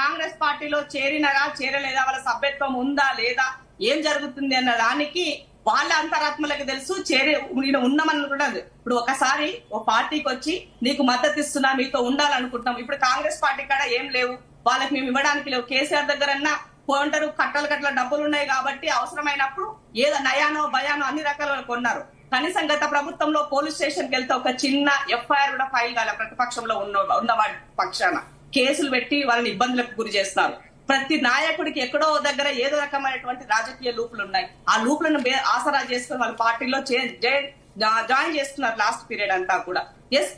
కాంగ్రెస్ పార్టీలో చేరినరా చేరలేదా, వాళ్ళ సభ్యత్వం ఉందా లేదా, ఏం జరుగుతుంది అన్న దానికి వాళ్ళ అంతరాత్మలకు తెలుసు. నేను ఉన్నామని కూడా ఇప్పుడు ఒకసారి ఓ పార్టీకి వచ్చి నీకు మద్దతు ఇస్తున్నా, మీతో ఉండాలనుకుంటున్నాం. ఇప్పుడు కాంగ్రెస్ పార్టీ కాడ ఏం లేవు, వాళ్ళకి మేము ఇవ్వడానికి లేవు. కేసీఆర్ దగ్గరన్నా పోంటారు, కట్టల డబ్బులు ఉన్నాయి కాబట్టి అవసరమైనప్పుడు ఏదో నయానో భయానో అన్ని రకాల కొన్నారు. కనీసం గత ప్రభుత్వంలో పోలీస్ స్టేషన్ కి వెళ్తే ఒక చిన్న ఎఫ్ఐఆర్ కూడా ఫైల్ కాలే. ప్రతిపక్షంలో ఉన్న వాడి పక్షాన కేసులు పెట్టి వాళ్ళని ఇబ్బందులకు గురి చేస్తున్నారు. ప్రతి నాయకుడికి ఎక్కడో దగ్గర ఏదో రకమైనటువంటి రాజకీయ లూపులు ఉన్నాయి. ఆ లూపులను ఆసరా చేసుకుని వాళ్ళ పార్టీలో జాయిన్ చేస్తున్నారు లాస్ట్ పీరియడ్ అంతా కూడా. ఎస్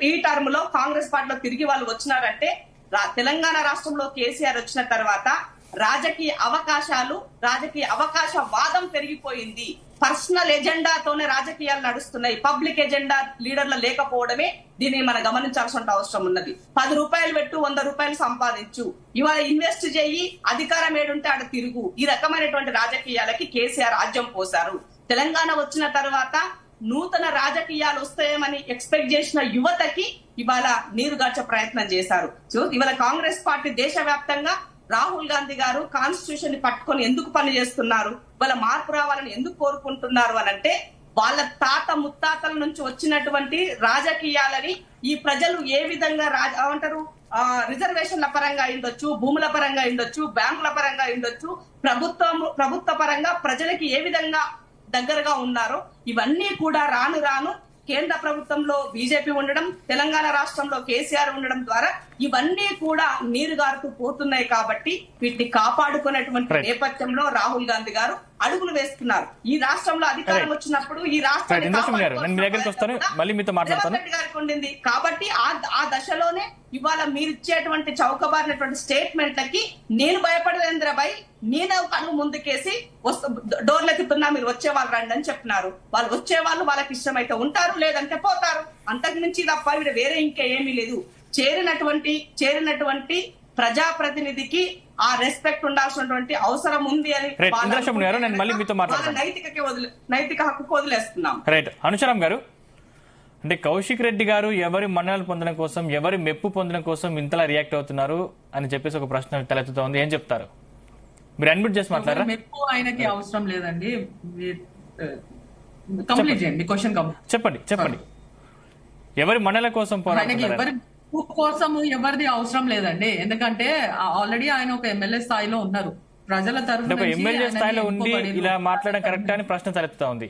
ఈ టర్మ్ లో కాంగ్రెస్ పార్టీలో తిరిగి వాళ్ళు వచ్చినారంటే తెలంగాణ రాష్ట్రంలో కేసీఆర్ వచ్చిన తర్వాత రాజకీయ అవకాశ వాదం పెరిగిపోయింది. పర్సనల్ ఎజెండాతోనే రాజకీయాలు నడుస్తున్నాయి. పబ్లిక్ ఎజెండా లీడర్లు లేకపోవడమే దీన్ని మనం గమనించాల్సిన అవసరం ఉన్నది. 10 రూపాయలు పెట్టు 100 రూపాయలు సంపాదించు, ఇవాళ ఇన్వెస్ట్ చేయి, అధికారం ఏడుంటే ఆడ తిరుగు, ఈ రకమైనటువంటి రాజకీయాలకి కేసీఆర్ రాజ్యం పోశారు. తెలంగాణ వచ్చిన తర్వాత నూతన రాజకీయాలు వస్తాయేమని ఎక్స్పెక్ట్ చేసిన యువతకి ఇవాళ నీరుగార్చే ప్రయత్నం చేశారు. సో ఇవాళ కాంగ్రెస్ పార్టీ దేశవ్యాప్తంగా రాహుల్ గాంధీ గారు కాన్స్టిట్యూషన్ ని పట్టుకొని ఎందుకు పని చేస్తున్నారు, వాళ్ళ మార్పు రావాలని ఎందుకు కోరుకుంటున్నారు అని అంటే వాళ్ళ తాత ముత్తాతల నుంచి వచ్చినటువంటి రాజకీయాలని ఈ ప్రజలు ఏ విధంగా ఏమంటారు రిజర్వేషన్ల పరంగా ఉండొచ్చు, భూముల పరంగా ఉండొచ్చు, బ్యాంకుల పరంగా ఉండొచ్చు, ప్రభుత్వ పరంగా ప్రజలకి ఏ విధంగా దగ్గరగా ఉన్నారో ఇవన్నీ కూడా రాను కేంద్ర ప్రభుత్వంలో బీజేపీ ఉండడం, తెలంగాణ రాష్ట్రంలో కేసీఆర్ ఉండడం ద్వారా ఇవన్నీ కూడా నీరు గారుతూ పోతున్నాయి. కాబట్టి వీటిని కాపాడుకునేటువంటి నేపథ్యంలో రాహుల్ గాంధీ గారు అడుగులు వేస్తున్నారు. ఈ రాష్ట్రంలో అధికారం వచ్చినప్పుడు ఈ రాష్ట్రానికి గారికి ఉండింది కాబట్టి ఆ దశలోనే ఇవాళ మీరు ఇచ్చేటువంటి చౌకబారినటువంటి స్టేట్మెంట్లకి నేను భయపడేంద్రబాయ్ నేను అడుగు ముందుకేసి డోర్లెక్కుతున్నా, మీరు వచ్చే వాళ్ళు రండి అని చెప్పినారు. వాళ్ళు వచ్చే వాళ్ళు వాళ్ళకి ఇష్టమైతే ఉంటారు, లేదంటే పోతారు. అంతకు మించి తప్ప వీడు వేరే ఇంకా ఏమీ లేదు. చేరినటువంటి ప్రజాప్రతినిధికి ఆ రెస్పెక్ట్ ఉండాల్సినటువంటి అవసరం ఉంది అని నైతిక హక్కు వదిలేస్తున్నాం. రైట్ అనుచరం గారు, అంటే కౌశిక్ రెడ్డి గారు ఎవరి మన్ననలు పొందడం కోసం, ఎవరి మెప్పు పొందడం కోసం ఇంతలా రియాక్ట్ అవుతున్నారు అని చెప్పేసి ఒక ప్రశ్న తలెత్తుతోంది. ఏం చెప్తారు? మీరు అన్మ్యూట్ చేసి మాట్లాడారా? మెప్పు ఆయనకి అవసరం లేదండి. కంప్లీట్ చేయండి క్వశ్చన్. చెప్పండి. ఎవరి మన్ననల కోసం ఎవరి కోసం ఎవరిది అవసరం లేదండి. ఎందుకంటే ఆల్రెడీ ఆయన ఒక ఎమ్మెల్యే స్థాయిలో ఉన్నారు. ప్రజల తరఫున ఎమ్మెల్యే స్థాయిలో ఉండి ఇలా మాట్లాడడం కరెక్ట్ అని ప్రశ్న తలెత్తుతా ఉంది.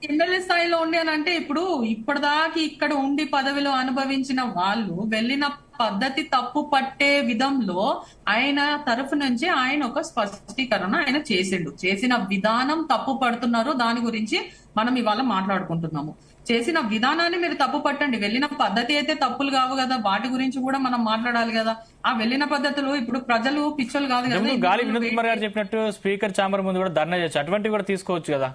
ఎమ్మెల్యే స్థాయిలో ఉండి అని అంటే ఇప్పుడు ఇప్పటిదాకా ఇక్కడ ఉండి పదవిలో అనుభవించిన వాళ్ళు వెళ్ళిన పద్ధతి తప్పు పట్టే విధంలో ఆయన తరఫు నుంచి ఆయన ఒక స్పష్టీకరణ ఆయన చేసిన విధానం తప్పు పడుతున్నారు. దాని గురించి మనం ఇవాళ మాట్లాడుకుంటున్నాము. చేసిన విధానాన్ని మీరు తప్పు పట్టండి, వెళ్ళిన పద్ధతి అయితే తప్పులు కావు కదా, వాటి గురించి కూడా మనం మాట్లాడాలి కదా. ఆ వెళ్ళిన పద్ధతులు ఇప్పుడు ప్రజలు పిచ్చోలు కాదు కదా. గాలి వినోద్ కుమార్ గారు చెప్పినట్టు స్పీకర్ ఛాంబర్ ముందు కూడా ధర్నా చేయొచ్చు, అటువంటివి కూడా తీసుకోవచ్చు కదా.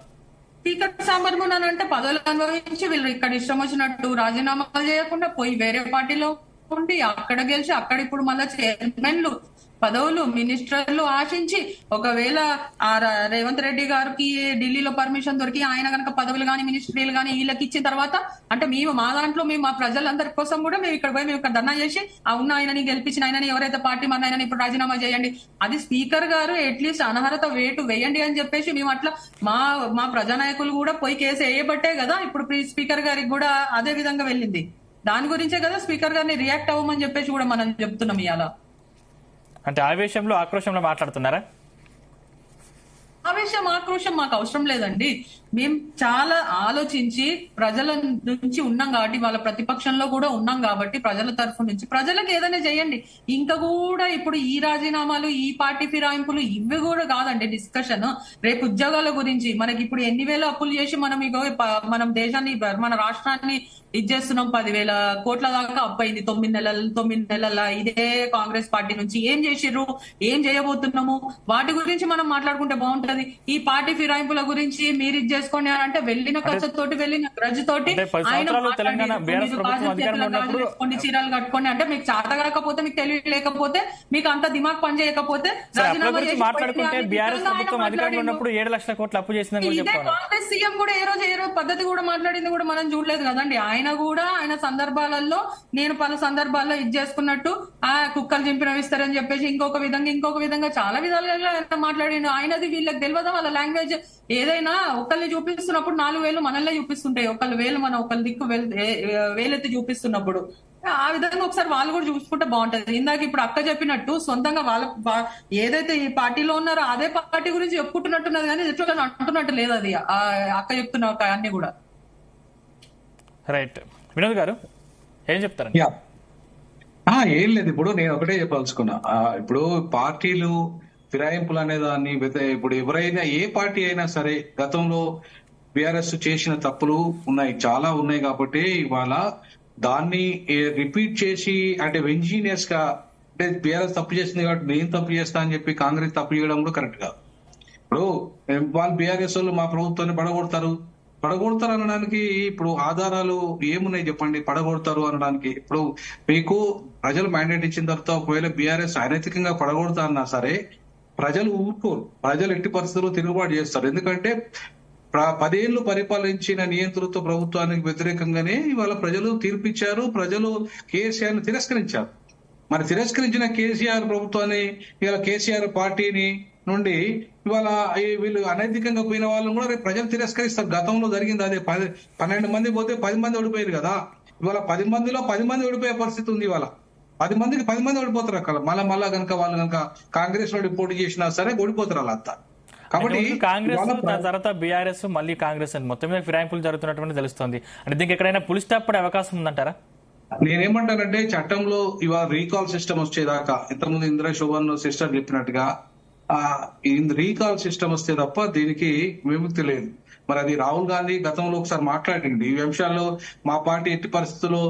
స్పీకర్ ఛాంబర్ ముందు అంటే పదవులు అనుభవించి వీళ్ళు ఇక్కడ ఇష్టం వచ్చినట్టు రాజీనామాలు చేయకుండా పోయి వేరే పార్టీలో ఉండి అక్కడ గెలిచి అక్కడ ఇప్పుడు మళ్ళా చైర్మన్లు పదవులు మినిస్టర్లు ఆశించి ఒకవేళ ఆ రేవంత్ రెడ్డి గారికి ఢిల్లీలో పర్మిషన్ దొరికి ఆయన కనుక పదవులు గాని మినిస్ట్రీలు గాని వీళ్ళకి ఇచ్చిన తర్వాత అంటే మేము మా దాంట్లో మేము మా ప్రజలందరి కోసం కూడా మేము ఇక్కడ పోయి మేము ఇక్కడ ధర్నా చేసి ఆ ఉన్న ఆయనని గెలిపించిన ఆయనని ఎవరైతే పార్టీ మన ఆయనని ఇప్పుడు రాజీనామా చేయండి, అది స్పీకర్ గారు అట్లీస్ట్ అనర్హత వేటు వేయండి అని చెప్పేసి మేము అట్లా మా ప్రజానాయకులు కూడా పోయి కేసు వేయబట్టే కదా ఇప్పుడు స్పీకర్ గారికి కూడా అదే విధంగా వెళ్ళింది. దాని గురించే కదా స్పీకర్ గారిని రియాక్ట్ అవ్వమని చెప్పేసి కూడా మనం చెప్తున్నాం ఇవాళ. అంటే ఆవేశంలో ఆక్రోశంలో మాట్లాడుతున్నారా? ఆవేశం ఆక్రోశం మాకు అవసరం లేదండి. మేము చాలా ఆలోచించి ప్రజల నుంచి ఉన్నాం కాబట్టి, వాళ్ళ ప్రతిపక్షంలో కూడా ఉన్నాం కాబట్టి ప్రజల తరఫు నుంచి ప్రజలకు ఏదైనా చేయండి. ఇంకా కూడా ఇప్పుడు ఈ రాజీనామాలు ఈ పార్టీ ఫిరాయింపులు ఇవి కూడా కాదండి డిస్కషన్. రేపు ఉద్యోగాల గురించి మనకి ఇప్పుడు ఎన్ని వేల అప్పులు చేసి మనం దేశాన్ని మన రాష్ట్రాన్ని ఇచ్చేస్తున్నాం. 10,000 కోట్ల దాకా అప్పు అయింది 9 నెలల ఇదే కాంగ్రెస్ పార్టీ నుంచి. ఏం చేసిర్రు, ఏం చేయబోతున్నాము, వాటి గురించి మనం మాట్లాడుకుంటే బాగుంటది. ఈ పార్టీ ఫిరాయింపుల గురించి మీరు ఇది చేసుకోండి అంటే వెళ్ళిన ఖర్చుతోటి వెళ్ళిన గ్రజ్ తోటి ఆయన వేసుకోండి చీరలు కట్టుకోండి అంటే మీకు చేత కాకపోతే మీకు తెలియలేకపోతే మీకు అంత దిమాగ్ పని చేయకపోతే మాట్లాడుకుంటే బీఆర్ఎస్ ప్రభుత్వం అధికారంలో ఉన్నప్పుడు 7 లక్షల కోట్ల అప్పు చేసిందని కాంగ్రెస్ సీఎం కూడా ఏ రోజు పద్ధతి కూడా మాట్లాడింది కూడా మనం చూడలేదు కదండి. ఆయన కూడా ఆయన సందర్భాలలో నేను పలు సందర్భాల్లో ఇది చేసుకున్నట్టు ఆ కుక్కలు చింపిన ఇస్తారని చెప్పేసి ఇంకొక విధంగా చాలా విధాలుగా ఆయన మాట్లాడిండు. ఆయనది వీళ్ళకి తెలియదా వాళ్ళ లాంగ్వేజ్ ఏదైనా ఒకళ్ళని చూపిస్తున్నప్పుడు 4 వేలు మనల్నే చూపిస్తుంటాయి. వేలు మనం ఒకళ్ళ దిక్కు వేలెత్తి చూపిస్తున్నప్పుడు ఆ విధంగా ఒకసారి వాళ్ళు కూడా చూసుకుంటే బాగుంటది. ఇందాక ఇప్పుడు అక్క చెప్పినట్టు సొంతంగా వాళ్ళ ఏదైతే ఈ పార్టీలో ఉన్నారో అదే పార్టీ గురించి చెప్పుకుంటున్నట్టున్నది కానీ ఎట్లా అంటున్నట్టు లేదు. అది అక్క చెప్తున్న అన్ని కూడా రైట్. వినోద్ గారు ఏం చెప్తారు? ఏం లేదు, ఇప్పుడు నేను ఒకటే చెప్పదలుచుకున్నా. ఇప్పుడు పార్టీలు ఫిరాయింపులు అనే దాన్ని ఇప్పుడు ఎవరైనా ఏ పార్టీ అయినా సరే గతంలో బీఆర్ఎస్ చేసిన తప్పులు ఉన్నాయి, చాలా ఉన్నాయి. కాబట్టి ఇవాళ దాన్ని రిపీట్ చేసి అంటే వెంజీనియస్ గా అంటే బీఆర్ఎస్ తప్పు చేసింది కాబట్టి నేను తప్పు చేస్తా అని చెప్పి కాంగ్రెస్ తప్పు చేయడం కూడా కరెక్ట్ కాదు. ఇప్పుడు వాళ్ళు బీఆర్ఎస్ వాళ్ళు మా ప్రభుత్వాన్ని పడగొడతారు అనడానికి ఇప్పుడు ఆధారాలు ఏమున్నాయి చెప్పండి? పడగొడతారు అనడానికి ఇప్పుడు మీకు ప్రజలు మ్యాండేట్ ఇచ్చిన తర్వాత ఒకవేళ బీఆర్ఎస్ అనైతికంగా పడగొడతారన్నా సరే ప్రజలు ఊరుకోరు. ప్రజలు ఎట్టి పరిస్థితుల్లో తిరుగుబాటు చేస్తారు. ఎందుకంటే 10 ఏళ్లు పరిపాలించిన నియంతృత్వ ప్రభుత్వానికి వ్యతిరేకంగానే ఇవాళ ప్రజలు తీర్పిచ్చారు. ప్రజలు కేసీఆర్ ను తిరస్కరించారు. మరి తిరస్కరించిన కేసీఆర్ ప్రభుత్వాన్ని ఇవాళ కేసీఆర్ పార్టీని నుండి ఇవాళ వీళ్ళు అనైతికంగా పోయిన వాళ్ళని కూడా రేపు ప్రజలు తిరస్కరిస్తారు. గతంలో జరిగింది అదే. 12 మంది పోతే 10 మంది ఓడిపోయారు కదా. ఇవాళ 10 మందిలో 10 మంది ఓడిపోయే పరిస్థితి ఉంది. ఇవాళ 10 మందికి 10 మంది ఓడిపోతారు అక్కడ. మళ్ళా కనుక వాళ్ళు కనుక కాంగ్రెస్ లో పోటీ చేసినా సరే ఓడిపోతారు అలా అంతా. కాబట్టి కాంగ్రెస్ తర్వాత బీఆర్ఎస్ మళ్ళీ కాంగ్రెస్ అని మొత్తం మీద ఫిరాయింపులు జరుగుతున్నట్టు తెలుస్తుంది. అంటే దీనికి ఎక్కడైనా పులి స్టాప్ పడే అవకాశం ఉందంటారా? నేనేమంటానంటే చట్టంలో ఇవాళ రీకాల్ సిస్టమ్ వచ్చేదాకా ఇంతకుముందు ఇందిరా శోభన్ సిస్టర్ చెప్పినట్టుగా రీకాల్ సిస్టమ్ వస్తే తప్ప దీనికి విముక్తి లేదు. మరి అది రాహుల్ గాంధీ గతంలో ఒకసారి మాట్లాడింది ఈ అంశాల్లో మా పార్టీ ఎట్టి పరిస్థితుల్లో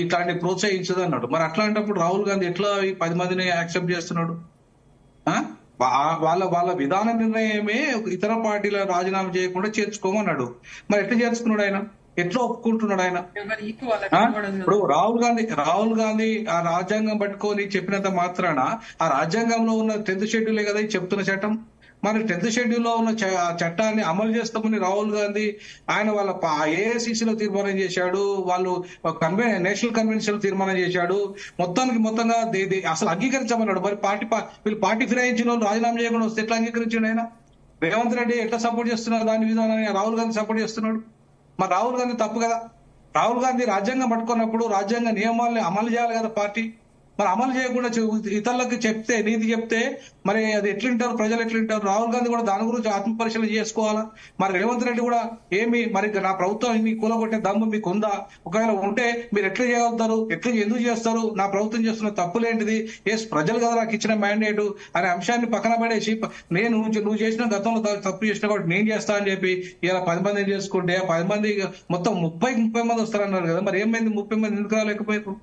ఇట్లాంటి ప్రోత్సహించదు అన్నాడు. మరి అట్లాంటప్పుడు రాహుల్ గాంధీ ఎట్లా ఈ 10 మందిని యాక్సెప్ట్ చేస్తున్నాడు? వాళ్ళ విధాన నిర్ణయమే ఇతర పార్టీల రాజీనామా చేయకుండా చేర్చుకోమన్నాడు. మరి ఎట్లా చేర్చుకున్నాడు ఆయన? ఎట్లా ఒప్పుకుంటున్నాడు ఆయన? ఇప్పుడు రాహుల్ గాంధీ ఆ రాజ్యాంగం పట్టుకొని చెప్పినంత మాత్రాన ఆ రాజ్యాంగంలో ఉన్న 10th షెడ్యూలే కదా చెప్తున్న చట్టం. మరి 10th షెడ్యూల్లో ఉన్న చట్టాన్ని అమలు చేస్తామని రాహుల్ గాంధీ ఆయన వాళ్ళ ఏఐసిసిలో తీర్మానం చేశాడు. వాళ్ళు నేషనల్ కన్వెన్షన్ లో తీర్మానం చేశాడు. మొత్తంగా అసలు అంగీకరించమన్నాడు. మరి వీళ్ళు పార్టీ ఫిరాయించిన వాళ్ళు రాజీనామా చేయకుండా వస్తే ఎట్లా అంగీకరించాడు ఆయన? రేవంత్ రెడ్డి ఎట్లా సపోర్ట్ చేస్తున్నారు దాని విధానాన్ని? రాహుల్ గాంధీ సపోర్ట్ చేస్తున్నాడు. మరి రాహుల్ గాంధీ తప్పు కదా. రాహుల్ గాంధీ రాజ్యాంగం పట్టుకున్నప్పుడు రాజ్యాంగ నియమాల్ని అమలు చేయాలి కదా పార్టీ. మరి అమలు చేయకుండా ఇతరులకు చెప్తే నీతి చెప్తే మరి అది ఎట్లుంటారు ప్రజలు ఎట్లుంటారు? రాహుల్ గాంధీ కూడా దాని గురించి ఆత్మ పరిశీలన చేసుకోవాలా. మరి రేవంత్ రెడ్డి కూడా మరి నా ప్రభుత్వం మీ కూలగొట్టే దమ్ము మీకు ఉందా? ఒకవేళ ఉంటే మీరు ఎట్లా చేయగలుగుతారు? ఎందుకు చేస్తారు? నా ప్రభుత్వం చేస్తున్న తప్పులేంటిది? ప్రజలు కదా నాకు ఇచ్చిన మ్యాండేట్ అనే అంశాన్ని పక్కన పడేసి నువ్వు చేసిన గతంలో తప్పు చేసిన కాబట్టి నేను చేస్తా అని చెప్పి ఇలా 10 మందిని చేసుకుంటే 10 మంది మొత్తం 30 మంది వస్తారన్నారు కదా. మరి ఏమైంది? 30 మంది ఎందుకు రాలేకపోయారు?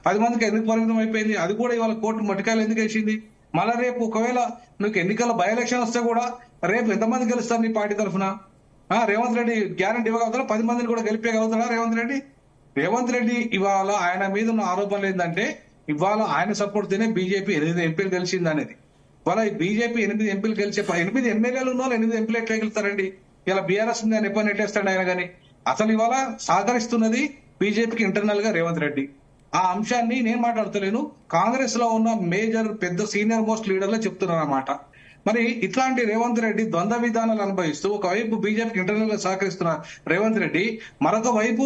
10 మందికి ఎందుకు పరిమితం అయిపోయింది? అది కూడా ఇవాళ కోర్టు మటికాయలు ఎందుకు వేసింది? మళ్ళా రేపు ఒకవేళ నీకు ఎన్నికల బై ఎలక్షన్ వస్తే కూడా రేపు ఎంతమంది గెలుస్తారు నీ పార్టీ తరఫున? రేవంత్ రెడ్డి గ్యారంటీ ఇవ్వగలుగుతారా? 10 మందిని కూడా గెలిపేయగలుగుతాడా రేవంత్ రెడ్డి? రేవంత్ రెడ్డి ఇవాళ ఆయన మీద ఉన్న ఆరోపణలు ఏంటంటే ఇవాళ ఆయన సపోర్ట్ తోనే బీజేపీ 8 ఎంపీలు గెలిచింది అనేది. ఇవాళ బీజేపీ 8 ఎంపీలు గెలిచే 8 ఎమ్మెల్యేలు ఉన్న వాళ్ళు 8 ఎంపీలు ఎట్లా గెలుస్తారండి? ఇలా బీఆర్ఎస్ ఉంది అని ఎప్పుడు నెట్టేస్తాడు ఆయన గాని. అసలు ఇవాళ సహకరిస్తున్నది బీజేపీకి ఇంటర్నల్ గా రేవంత్ రెడ్డి. ఆ అంశాన్ని నేను మాట్లాడతలేను, కాంగ్రెస్ లో ఉన్న మేజర్ పెద్ద సీనియర్ మోస్ట్ లీడర్లే చెప్తున్నారు అన్నమాట. మరి ఇట్లాంటి రేవంత్ రెడ్డి ద్వంద్వ విధానాలు అనుభవిస్తూ ఒకవైపు బీజేపీకి ఇంటర్నల్ గా సహకరిస్తున్న రేవంత్ రెడ్డి, మరొక వైపు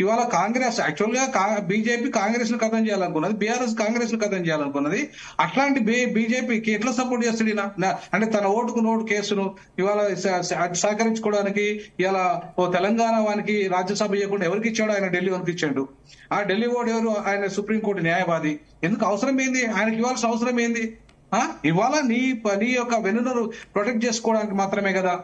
ఇవాళ కాంగ్రెస్ యాక్చువల్ గా బీజేపీ కాంగ్రెస్ ను ఖతం చేయాలనుకున్నది, బీఆర్ఎస్ కాంగ్రెస్ ను ఖతం చేయాలనుకున్నది. అట్లాంటి బీజేపీకి ఎట్లా సపోర్ట్ చేస్తాడు ఈయన? అంటే తన ఓటుకు నోటు కేసును ఇవాళ సహకరించుకోవడానికి ఇలా ఓ తెలంగాణ వానికి రాజ్యసభ ఇవ్వకుండా ఎవరికి ఇచ్చాడు? ఆయన ఢిల్లీ వానికి ఇచ్చాడు. ఆ ఢిల్లీ ఓటు ఎవరు? ఆయన సుప్రీంకోర్టు న్యాయవాది. ఎందుకు అవసరం ఏంది ఆయనకి ఇవ్వాల్సిన అవసరం ఏంది? ఇవాళ నీ యొక్క వెన్నును ప్రొటెక్ట్ చేసుకోవడానికి మాత్రమే కదా.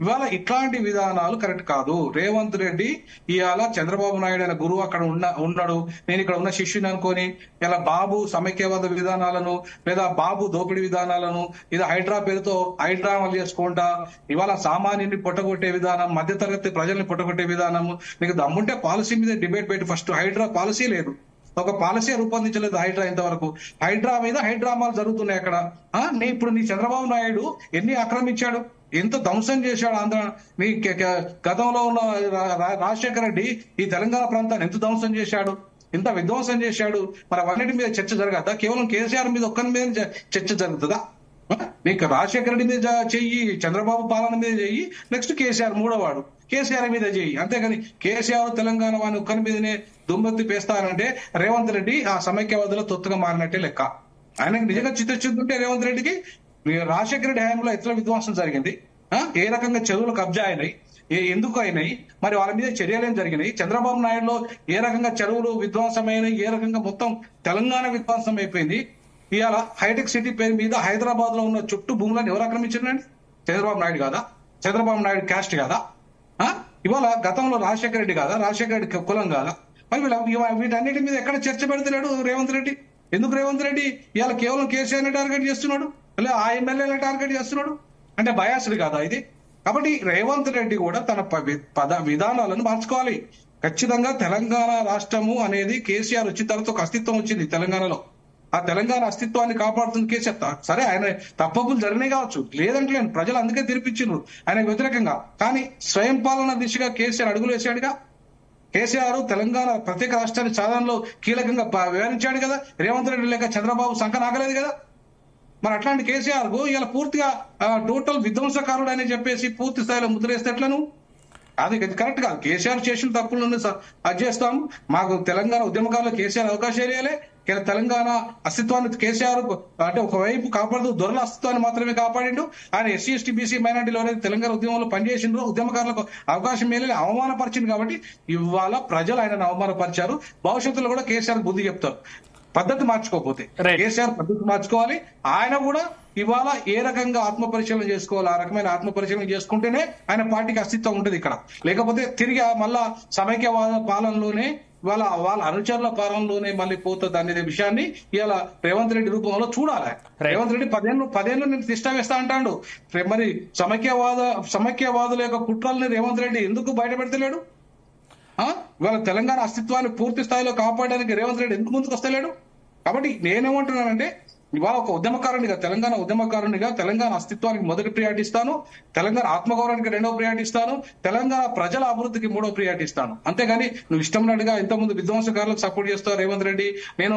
ఇవాళ ఇట్లాంటి విధానాలు కరెక్ట్ కాదు. రేవంత్ రెడ్డి ఇవాళ చంద్రబాబు నాయుడు అనే గురువు అక్కడ ఉన్నాడు, నేను ఇక్కడ ఉన్న శిష్యుని అనుకొని ఇలా బాబు సమైక్యవాద విధానాలను లేదా బాబు దోపిడీ విధానాలను ఇది హైడ్రా పేరుతో హైడ్రామాలు చేసుకుంటా ఇవాళ సామాన్యుని పొట్టగొట్టే విధానం, మధ్యతరగతి ప్రజల్ని పొట్టగొట్టే విధానం. మీకు దమ్ముంటే పాలసీ మీద డిబేట్ పెట్టి ఫస్ట్. హైడ్రా పాలసీ లేదు, ఒక పాలసీ రూపొందించలేదు హైడ్రా ఇంతవరకు. హైడ్రా మీద హైడ్రామాలు జరుగుతున్నాయి అక్కడ. ఇప్పుడు నీ చంద్రబాబు నాయుడు ఎన్ని ఆక్రమించాడు, ఎంత ధ్వంసం చేశాడు ఆంధ్ర. నీ గతంలో ఉన్న రాజశేఖర రెడ్డి ఈ తెలంగాణ ప్రాంతాన్ని ఎంత ధ్వంసం చేశాడు, ఎంత విధ్వంసం చేశాడు. మరి అవన్నిటి మీద చర్చ జరగద్దా? కేవలం కేసీఆర్ మీద ఒక్కరి మీద చర్చ జరుగుతుందా? నీకు రాజశేఖర రెడ్డి మీద చెయ్యి, చంద్రబాబు పాలన మీద చెయ్యి, నెక్స్ట్ కేసీఆర్ మూడోవాడు, కేసీఆర్ మీద చెయ్యి. అంతేగాని కేసీఆర్ తెలంగాణ వాని ఒక్కరి మీదనే దుమ్మెత్తి పేస్తానంటే రేవంత్ రెడ్డి ఆ సమైక్యవాదులో తొత్తుగా మారినట్టే లెక్క. ఆయనకి నిజంగా చిత్తశుద్ధి ఉంటే రేవంత్ రెడ్డికి రాజశేఖర రెడ్డి హయాంలో ఎట్లా విధ్వంసం జరిగింది, ఏ రకంగా చెరువులు కబ్జా అయినాయి, ఎందుకు అయినాయి, మరి వాళ్ళ మీద చర్యలు ఏం జరిగినాయి, చంద్రబాబు నాయుడులో ఏ రకంగా చెరువులు విధ్వంసమైనాయి, ఏ రకంగా మొత్తం తెలంగాణ విధ్వంసం అయిపోయింది. ఇవాళ హైటెక్ సిటీ పేరు మీద హైదరాబాద్ లో ఉన్న చుట్టూ భూములను ఎవరు ఆక్రమించారండి? చంద్రబాబు నాయుడు కాదా? చంద్రబాబు నాయుడు క్యాస్ట్ కాదా? ఇవాళ గతంలో రాజశేఖర రెడ్డి కాదా? రాజశేఖర రెడ్డి కులం కాదా? మరి వీటన్నిటి మీద ఎక్కడ చర్చ పెడతలేడు రేవంత్ రెడ్డి. ఎందుకు రేవంత్ రెడ్డి ఇవాళ కేవలం కేసీఆర్ ని టార్గెట్ చేస్తున్నాడు, లేదా ఆ ఎమ్మెల్యేలను టార్గెట్ చేస్తున్నాడు? అంటే బయాస్డ్ కాదా ఇది? కాబట్టి రేవంత్ రెడ్డి కూడా తన విధానాలను మార్చుకోవాలి. ఖచ్చితంగా తెలంగాణ రాష్ట్రము అనేది కేసీఆర్ వచ్చిన తర్వాత ఒక అస్తిత్వం వచ్చింది తెలంగాణలో. ఆ తెలంగాణ అస్తిత్వాన్ని కాపాడుతుంది కేసీఆర్. సరే ఆయన తప్పులు జరిగినాయి కావచ్చు, లేదంటే ప్రజలు అందుకే తీర్పిచ్చిండ్రు ఆయనకు వ్యతిరేకంగా. కానీ స్వయం పాలన దిశగా కేసీఆర్ అడుగులు వేసాడుగా. కేసీఆర్ తెలంగాణ ప్రత్యేక రాష్ట్రాన్ని సాధనలో కీలకంగా వివరించాడు కదా. రేవంత్ రెడ్డి లేక చంద్రబాబు సంఖ నాగలేదు కదా. మరి అట్లాంటి కేసీఆర్ కు ఇలా పూర్తిగా టోటల్ విధ్వంసకారుడు అని చెప్పేసి పూర్తి స్థాయిలో ముద్రేస్తే ఎట్లను? అది కరెక్ట్ కాదు. కేసీఆర్ చేసిన తప్పులను అది చేస్తాము. మాకు తెలంగాణ ఉద్యమకారులు కేసీఆర్ అవకాశాలు ఇవ్వాలి. తెలంగాణ అస్తిత్వాన్ని కేసీఆర్ అంటే ఒకవైపు కాపాడుతూ దొరల అస్తిత్వాన్ని మాత్రమే కాపాడిండు. ఆయన ఎస్సీ ఎస్టీ బీసీ మైనార్టీలో తెలంగాణ ఉద్యమంలో పనిచేసిండ్రు, ఉద్యమకారులకు అవకాశం మేలే అవమానపరిచింది. కాబట్టి ఇవాళ ప్రజలు ఆయనను అవమానపరిచారు. భవిష్యత్తులో కూడా కేసీఆర్ బుద్ధి చెప్తారు పద్ధతి మార్చుకోకపోతే. కేసీఆర్ పద్ధతి మార్చుకోవాలి. ఆయన కూడా ఇవాళ ఏ రకంగా ఆత్మ పరిశీలన చేసుకోవాలి, ఆ రకమైన ఆత్మ పరిశీలన చేసుకుంటేనే ఆయన పార్టీకి అస్తిత్వం ఉంటుంది ఇక్కడ. లేకపోతే తిరిగి మళ్ళా సమైక్యవాద పాలనలోనే వాళ్ళ అనుచరుల పాలనలోనే మళ్ళీ పోతుంది అనే విషయాన్ని ఇలా రేవంత్ రెడ్డి రూపంలో చూడాలి. రేవంత్ రెడ్డి 10 ఏళ్ళు నేను తిష్ట వేస్తా అంటాడు. మరి సమైక్యవాదుల యొక్క కుట్రల్ని రేవంత్ రెడ్డి ఎందుకు బయట పెడతలేడు? ఇవాళ తెలంగాణ అస్తిత్వాన్ని పూర్తి స్థాయిలో కాపాడడానికి రేవంత్ రెడ్డి ఎందుకు ముందుకు వస్తలేడు? కాబట్టి నేనేమంటున్నానంటే ఇవాళ ఒక ఉద్యమకారునిగా, తెలంగాణ ఉద్యమకారునిగా తెలంగాణ అస్తిత్వానికి మొదటి ప్రియారిటీ ఇస్తాను, తెలంగాణ ఆత్మగౌరవానికి 2వ ప్రియారిటీ ఇస్తాను, తెలంగాణ ప్రజల అభివృద్ధికి 3వ ప్రియారిటీ ఇస్తాను. అంతేగాని నువ్వు ఇష్టంగా ఇంతకుముందు విధ్వంసకారులకు సపోర్ట్ చేస్తావు రేవంత్ రెడ్డి, నేను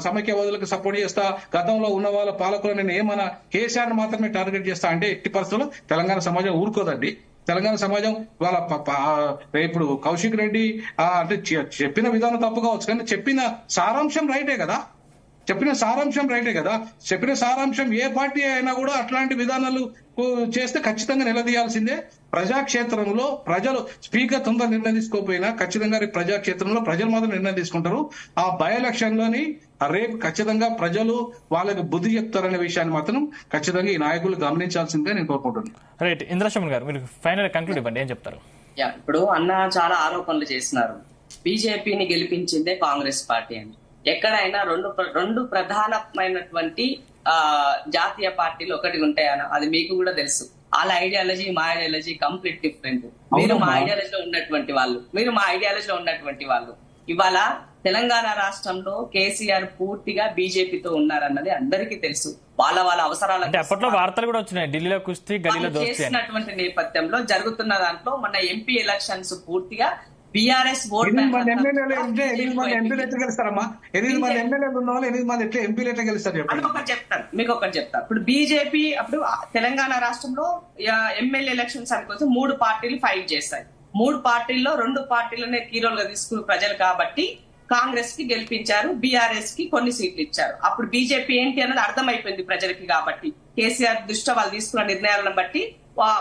సమైక్యవాదులకు సపోర్ట్ చేస్తా, గతంలో ఉన్న వాళ్ళ పాలకులు నేను ఏమన్నా కేసీఆర్ మాత్రమే టార్గెట్ చేస్తా అంటే ఎట్టి పరిస్థితుల్లో తెలంగాణ సమాజం ఊరుకోదండి. తెలంగాణ సమాజం వాళ్ళ ఇప్పుడు కౌశిక్ రెడ్డి అంటే చెప్పిన విధానం తప్పు కావచ్చు, కానీ చెప్పిన సారాంశం రైటే కదా. చెప్పిన సారాంశం ఏ పార్టీ అయినా కూడా అట్లాంటి విధానాలు చేస్తే ఖచ్చితంగా నిలదీయాల్సిందే. ప్రజాక్షేత్రంలో ప్రజలు స్పీకర్ తొందర నిర్ణయం తీసుకోకపోయినా ఖచ్చితంగా ప్రజాక్షేత్రంలో ప్రజలు మాత్రం నిర్ణయం తీసుకుంటారు. ఆ బై ఎలక్షన్ లోని రేపు ఖచ్చితంగా ప్రజలు వాళ్ళకి బుద్ధి చెప్తారనే విషయాన్ని మాత్రం ఖచ్చితంగా ఈ నాయకులు గమనించాల్సిందే నేను కోరుకుంటున్నాను. రైట్, ఇంద్రశమన్ గారు మీరు ఫైనల్ కంక్లూడ్ ఇవ్వండి, ఏం చెప్తారు? ఇప్పుడు అన్న చాలా ఆరోపణలు చేస్తున్నారు. బీజేపీని గెలిపించిందే కాంగ్రెస్ పార్టీ అని. ఎక్కడైనా రెండు ప్రధానమైనటువంటి జాతీయ పార్టీలు ఒకటి ఉంటాయన్న అది మీకు కూడా తెలుసు. వాళ్ళ ఐడియాలజీ మా ఐడియాలజీ కంప్లీట్ డిఫరెంట్. మీరు మా ఐడియాలజీలో ఉన్నటువంటి వాళ్ళు ఇవాళ తెలంగాణ రాష్ట్రంలో కేసీఆర్ పూర్తిగా బీజేపీతో ఉన్నారన్నది అందరికీ తెలుసు. వాళ్ళ అవసరాలు అప్పట్లో వార్తలు కూడా వచ్చినాయి, ఢిల్లీలో కుస్తీ గల్లీలో దోస్తీ చేసినటువంటి నేపథ్యంలో జరుగుతున్న దాంట్లో మన ఎంపీ ఎలక్షన్స్ పూర్తిగా బీఆర్ఎస్ ఓట్ ఎనిమిది మంది ఎంపీలు ఎట్లా గెలుస్తారమ్మా? 8 మంది ఎమ్మెల్యేలు ఉన్న వాళ్ళు 8 మంది ఎట్లా ఎంపీలు ఎట్లా గెలుస్తారు చెప్పండి. మీకు ఒకటి చెప్తాను. ఇప్పుడు బీజేపీ అప్పుడు తెలంగాణ రాష్ట్రంలో ఎమ్మెల్యే ఎలక్షన్స్ అనుకోసం 3 పార్టీలు ఫైట్ చేస్తాయి. 3 పార్టీల్లో 2 పార్టీలనే కీరోలుగా తీసుకున్న ప్రజలు కాబట్టి కాంగ్రెస్ కి గెలిపించారు, బీఆర్ఎస్ కి కొన్ని సీట్లు ఇచ్చారు. అప్పుడు బీజేపీ ఏంటి అన్నది అర్థమైపోయింది ప్రజలకి. కాబట్టి కేసీఆర్ దృష్ట్యా వాళ్ళు తీసుకున్న నిర్ణయాలను బట్టి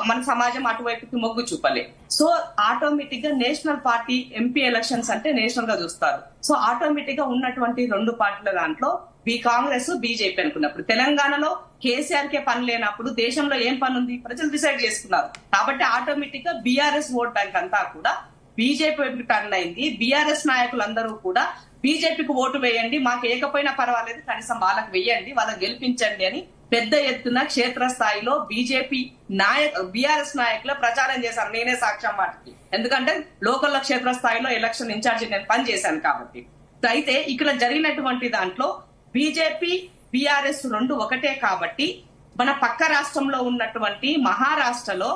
మన సమాజం అటువైపుకి మొగ్గు చూపలే. సో ఆటోమేటిక్ గా నేషనల్ పార్టీ ఎంపీ ఎలక్షన్స్ అంటే నేషనల్ గా చూస్తారు. సో ఆటోమేటిక్ గా ఉన్నటువంటి 2 పార్టీల దాంట్లో కాంగ్రెస్ బీజేపీ అనుకున్నప్పుడు తెలంగాణలో కేసీఆర్ కే పని లేనప్పుడు దేశంలో ఏం పని ఉంది ప్రజలు డిసైడ్ చేసుకున్నారు. కాబట్టి ఆటోమేటిక్ గా బీఆర్ఎస్ ఓట్ బ్యాంక్ అంతా కూడా బీజేపీ వైపు టర్న్ అయింది. బీఆర్ఎస్ నాయకులందరూ కూడా బీజేపీకి ఓటు వేయండి, మాకు ఏకపోయినా పర్వాలేదు, కనీసం వాళ్ళకి వేయండి, వాళ్ళకి గెలిపించండి అని పెద్ద ఎత్తున క్షేత్రస్థాయిలో బీఆర్ఎస్ నాయకులు ప్రచారం చేశారు. నేనే సాక్ష్యం వాటికి, ఎందుకంటే లోకల్ క్షేత్రస్థాయిలో ఎలక్షన్ ఇన్ఛార్జి నేను పని చేశాను కాబట్టి. అయితే ఇక్కడ జరిగినటువంటి దాంట్లో బీజేపీ బీఆర్ఎస్ 2 ఒకటే కాబట్టి మన పక్క రాష్ట్రంలో ఉన్నటువంటి మహారాష్ట్రలో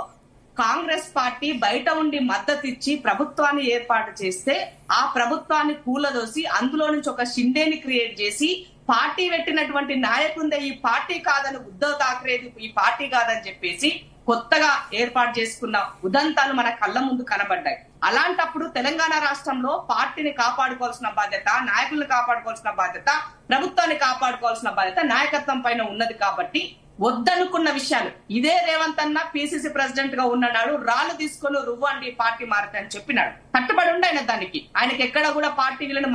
కాంగ్రెస్ పార్టీ బయట ఉండి మద్దతు ఇచ్చి ప్రభుత్వాన్ని ఏర్పాటు చేస్తే ఆ ప్రభుత్వాన్ని కూలదోసి అందులో నుంచి ఒక షిండేని క్రియేట్ చేసి పార్టీ పెట్టినటువంటి నాయకుందే ఈ పార్టీ కాదని ఉద్ధవ్ ఠాక్రేది ఈ పార్టీ కాదని చెప్పేసి కొత్తగా ఏర్పాటు చేసుకున్న ఉదంతాలు మన కళ్ళ ముందు కనబడ్డాయి. అలాంటప్పుడు తెలంగాణ రాష్ట్రంలో పార్టీని కాపాడుకోవాల్సిన బాధ్యత, నాయకులను కాపాడుకోవాల్సిన బాధ్యత, ప్రభుత్వాన్ని కాపాడుకోవాల్సిన బాధ్యత నాయకత్వం పైన ఉన్నది. కాబట్టి వద్దనుకున్న విషయాలు ఇదే రేవంత్ అన్న పిసిసి ప్రెసిడెంట్ గా ఉన్నాడు, రాళ్ళు తీసుకొని రువ్వండి పార్టీ మారతే అని చెప్పినాడు. కట్టుబడి ఉండి ఆయన దానికి, ఆయనకి ఎక్కడ కూడా పార్టీలను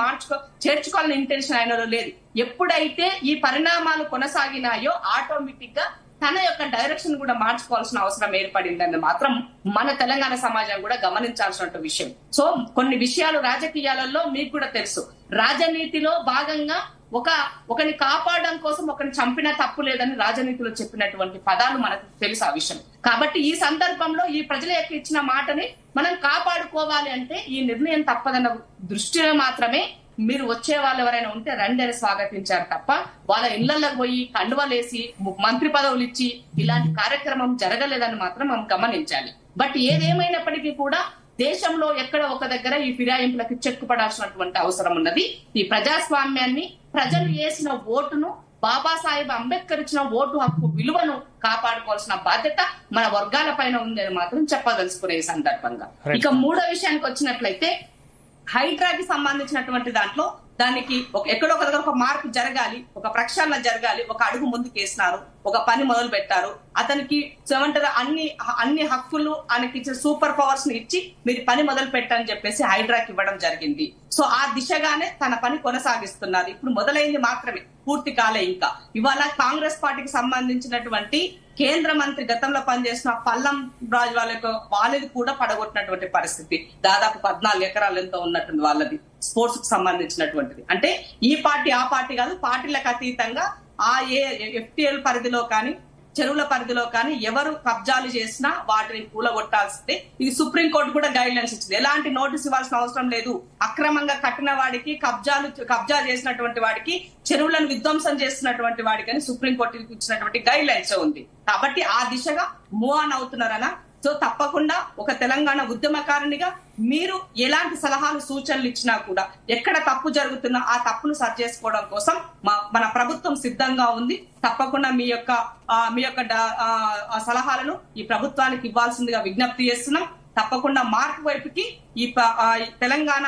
చేర్చుకోవాలని ఇంటెన్షన్ ఆయనలో లేదు. ఎప్పుడైతే ఈ పరిణామాలు కొనసాగినాయో ఆటోమేటిక్ గా తన యొక్క డైరెక్షన్ కూడా మార్చుకోవాల్సిన అవసరం ఏర్పడిందని మాత్రం మన తెలంగాణ సమాజం కూడా గమనించాల్సిన విషయం. సో కొన్ని విషయాలు రాజకీయాలలో మీకు కూడా తెలుసు, రాజనీతిలో భాగంగా ఒకరిని కాపాడడం కోసం ఒకరిని చంపినా తప్పు లేదని రాజనీతిలో చెప్పినటువంటి పదాలు మనకు తెలుసు ఆ విషయం. కాబట్టి ఈ సందర్భంలో ఈ ప్రజల యొక్క ఇచ్చిన మాటని మనం కాపాడుకోవాలి అంటే ఈ నిర్ణయం తప్పదన్న దృష్టిలో మాత్రమే మీరు వచ్చే వాళ్ళు ఎవరైనా ఉంటే రండి అని స్వాగతించారు తప్ప వాళ్ళ ఇళ్లలోకి పోయి కండువలేసి మంత్రి పదవులు ఇచ్చి ఇలాంటి కార్యక్రమం జరగలేదని మాత్రం మనం గమనించాలి. బట్ ఏదేమైనప్పటికీ కూడా దేశంలో ఎక్కడ ఒక దగ్గర ఈ ఫిరాయింపులకు చెక్కుపడాల్సినటువంటి అవసరం ఉన్నది. ఈ ప్రజాస్వామ్యాన్ని, ప్రజలు వేసిన ఓటును, బాబాసాహెబ్ అంబేద్కర్ ఇచ్చిన ఓటు హక్కు విలువను కాపాడుకోవాల్సిన బాధ్యత మన వర్గాల పైన ఉందని మాత్రం చెప్పదలుచుకునే సందర్భంగా. ఇక 3వ విషయానికి వచ్చినట్లయితే హైడ్రాకి సంబంధించినటువంటి దాంట్లో దానికి ఎక్కడో ఒక దగ్గర ఒక మార్పు జరగాలి, ఒక ప్రక్షాళన జరగాలి, ఒక అడుగు ముందుకు వేసినారు, ఒక పని మొదలు పెట్టారు. అతనికి ఏమంటారు అన్ని హక్కులు ఆయనకి ఇచ్చిన సూపర్ పవర్స్ ని ఇచ్చి మీరు పని మొదలు పెట్టని చెప్పేసి హైడ్రాకి ఇవ్వడం జరిగింది. సో ఆ దిశగానే తన పని కొనసాగిస్తున్నారు. ఇప్పుడు మొదలైంది మాత్రమే, పూర్తి కాలే. ఇంకా ఇవాళ కాంగ్రెస్ పార్టీకి సంబంధించినటువంటి కేంద్ర మంత్రి గతంలో పనిచేసిన పల్లం రాజు వాళ్ళది కూడా పడగొట్టినటువంటి పరిస్థితి. దాదాపు 14 ఎకరాలు ఎంతో ఉన్నట్టుంది వాళ్ళది, స్పోర్ట్స్ కు సంబంధించినటువంటిది. అంటే ఈ పార్టీ ఆ పార్టీ కాదు, పార్టీలకు అతీతంగా ఆ ఎఫ్టీఎల్ పరిధిలో కానీ చెరువుల పరిధిలో కానీ ఎవరు కబ్జాలు చేసినా వాటిని కూలగొట్టాల్సిందే. ఇది సుప్రీంకోర్టు కూడా గైడ్ లైన్స్ ఇచ్చింది. ఎలాంటి నోటీస్ ఇవ్వాల్సిన అవసరం లేదు. అక్రమంగా కట్టిన వాడికి, కబ్జా చేసినటువంటి వాడికి, చెరువులను విధ్వంసం చేస్తున్నటువంటి వాడికి అని సుప్రీంకోర్టు ఇచ్చినటువంటి గైడ్ లైన్స్ ఉంది. కాబట్టి ఆ దిశగా మూవ్ ఆన్ అవుతున్నారనా. సో తప్పకుండా ఒక తెలంగాణ ఉద్యమకారునిగా మీరు ఎలాంటి సలహాలు సూచనలు ఇచ్చినా కూడా ఎక్కడ తప్పు జరుగుతున్నా ఆ తప్పును సరి చేసుకోవడం కోసం మన ప్రభుత్వం సిద్ధంగా ఉంది. తప్పకుండా మీ యొక్క సలహాలను ఈ ప్రభుత్వానికి ఇవ్వాల్సిందిగా విజ్ఞప్తి చేస్తున్నాం. తప్పకుండా మార్పు వైపుకి ఈ తెలంగాణ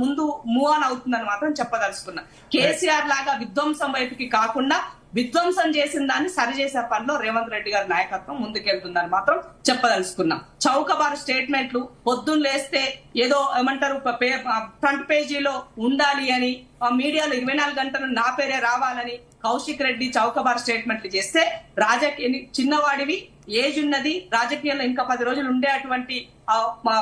ముందు మూవ్ ఆన్ అవుతుందని మాత్రం చెప్పదలుచుకున్నా. కేసీఆర్ లాగా విధ్వంసం వైపుకి కాకుండా విధ్వంసం చేసిన దాన్ని సరిచేసే పనిలో రేవంత్ రెడ్డి గారి నాయకత్వం ముందుకెళ్తుందని మాత్రం చెప్పదలుచుకున్నాం. చౌకబారు స్టేట్మెంట్లు పొద్దున్న లేస్తే ఏదో ఏమంటారు ఫ్రంట్ పేజీలో ఉండాలి అని, మీడియాలో 24 గంటలు నా పేరే రావాలని కౌశిక్ రెడ్డి చౌకబారు స్టేట్మెంట్లు చేస్తే చిన్నవాడివి, ఏజ్ ఉన్నది, రాజకీయాల్లో ఇంకా 10 రోజులు ఉండేటువంటి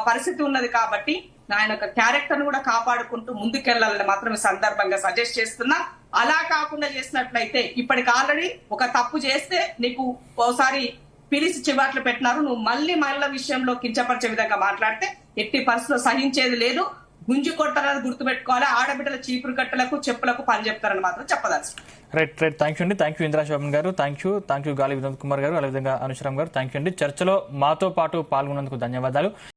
పరిస్థితి ఉన్నది. కాబట్టి ఆయన యొక్క క్యారెక్టర్ ను కూడా కాపాడుకుంటూ ముందుకెళ్లాలని మాత్రం ఈ సందర్భంగా సజెస్ట్ చేస్తున్నా. అలా కాకుండా చేసినట్లయితే ఇప్పటికి ఆల్రెడీ ఒక తప్పు చేస్తే నీకు ఓసారి పిలిచి చివాట్లు పెట్టినారు. నువ్వు మళ్ళీ మహిళల విషయంలో కించపరిచే విధంగా మాట్లాడితే ఎట్టి పరిస్థితుల్లో సహించేది లేదు. గుంజి కొడతారని గుర్తుపెట్టుకోవాలి. ఆడబిడ్డల చీపురు కట్టలకు చెప్పులకు పని చెప్తారని మాత్రం చెప్పదలుచు. రైట్ థ్యాంక్ యూ అండి. థ్యాంక్ యూ ఇందిరా శోభన్ గారు, థ్యాంక్ యూ గాలి వినోద్ కుమార్ గారు, అదేవిధంగా అనుశ్రామ్ గారు, థ్యాంక్ యూ అండి. చర్చలో మాతో పాటు పాల్గొన్నందుకు ధన్యవాదాలు.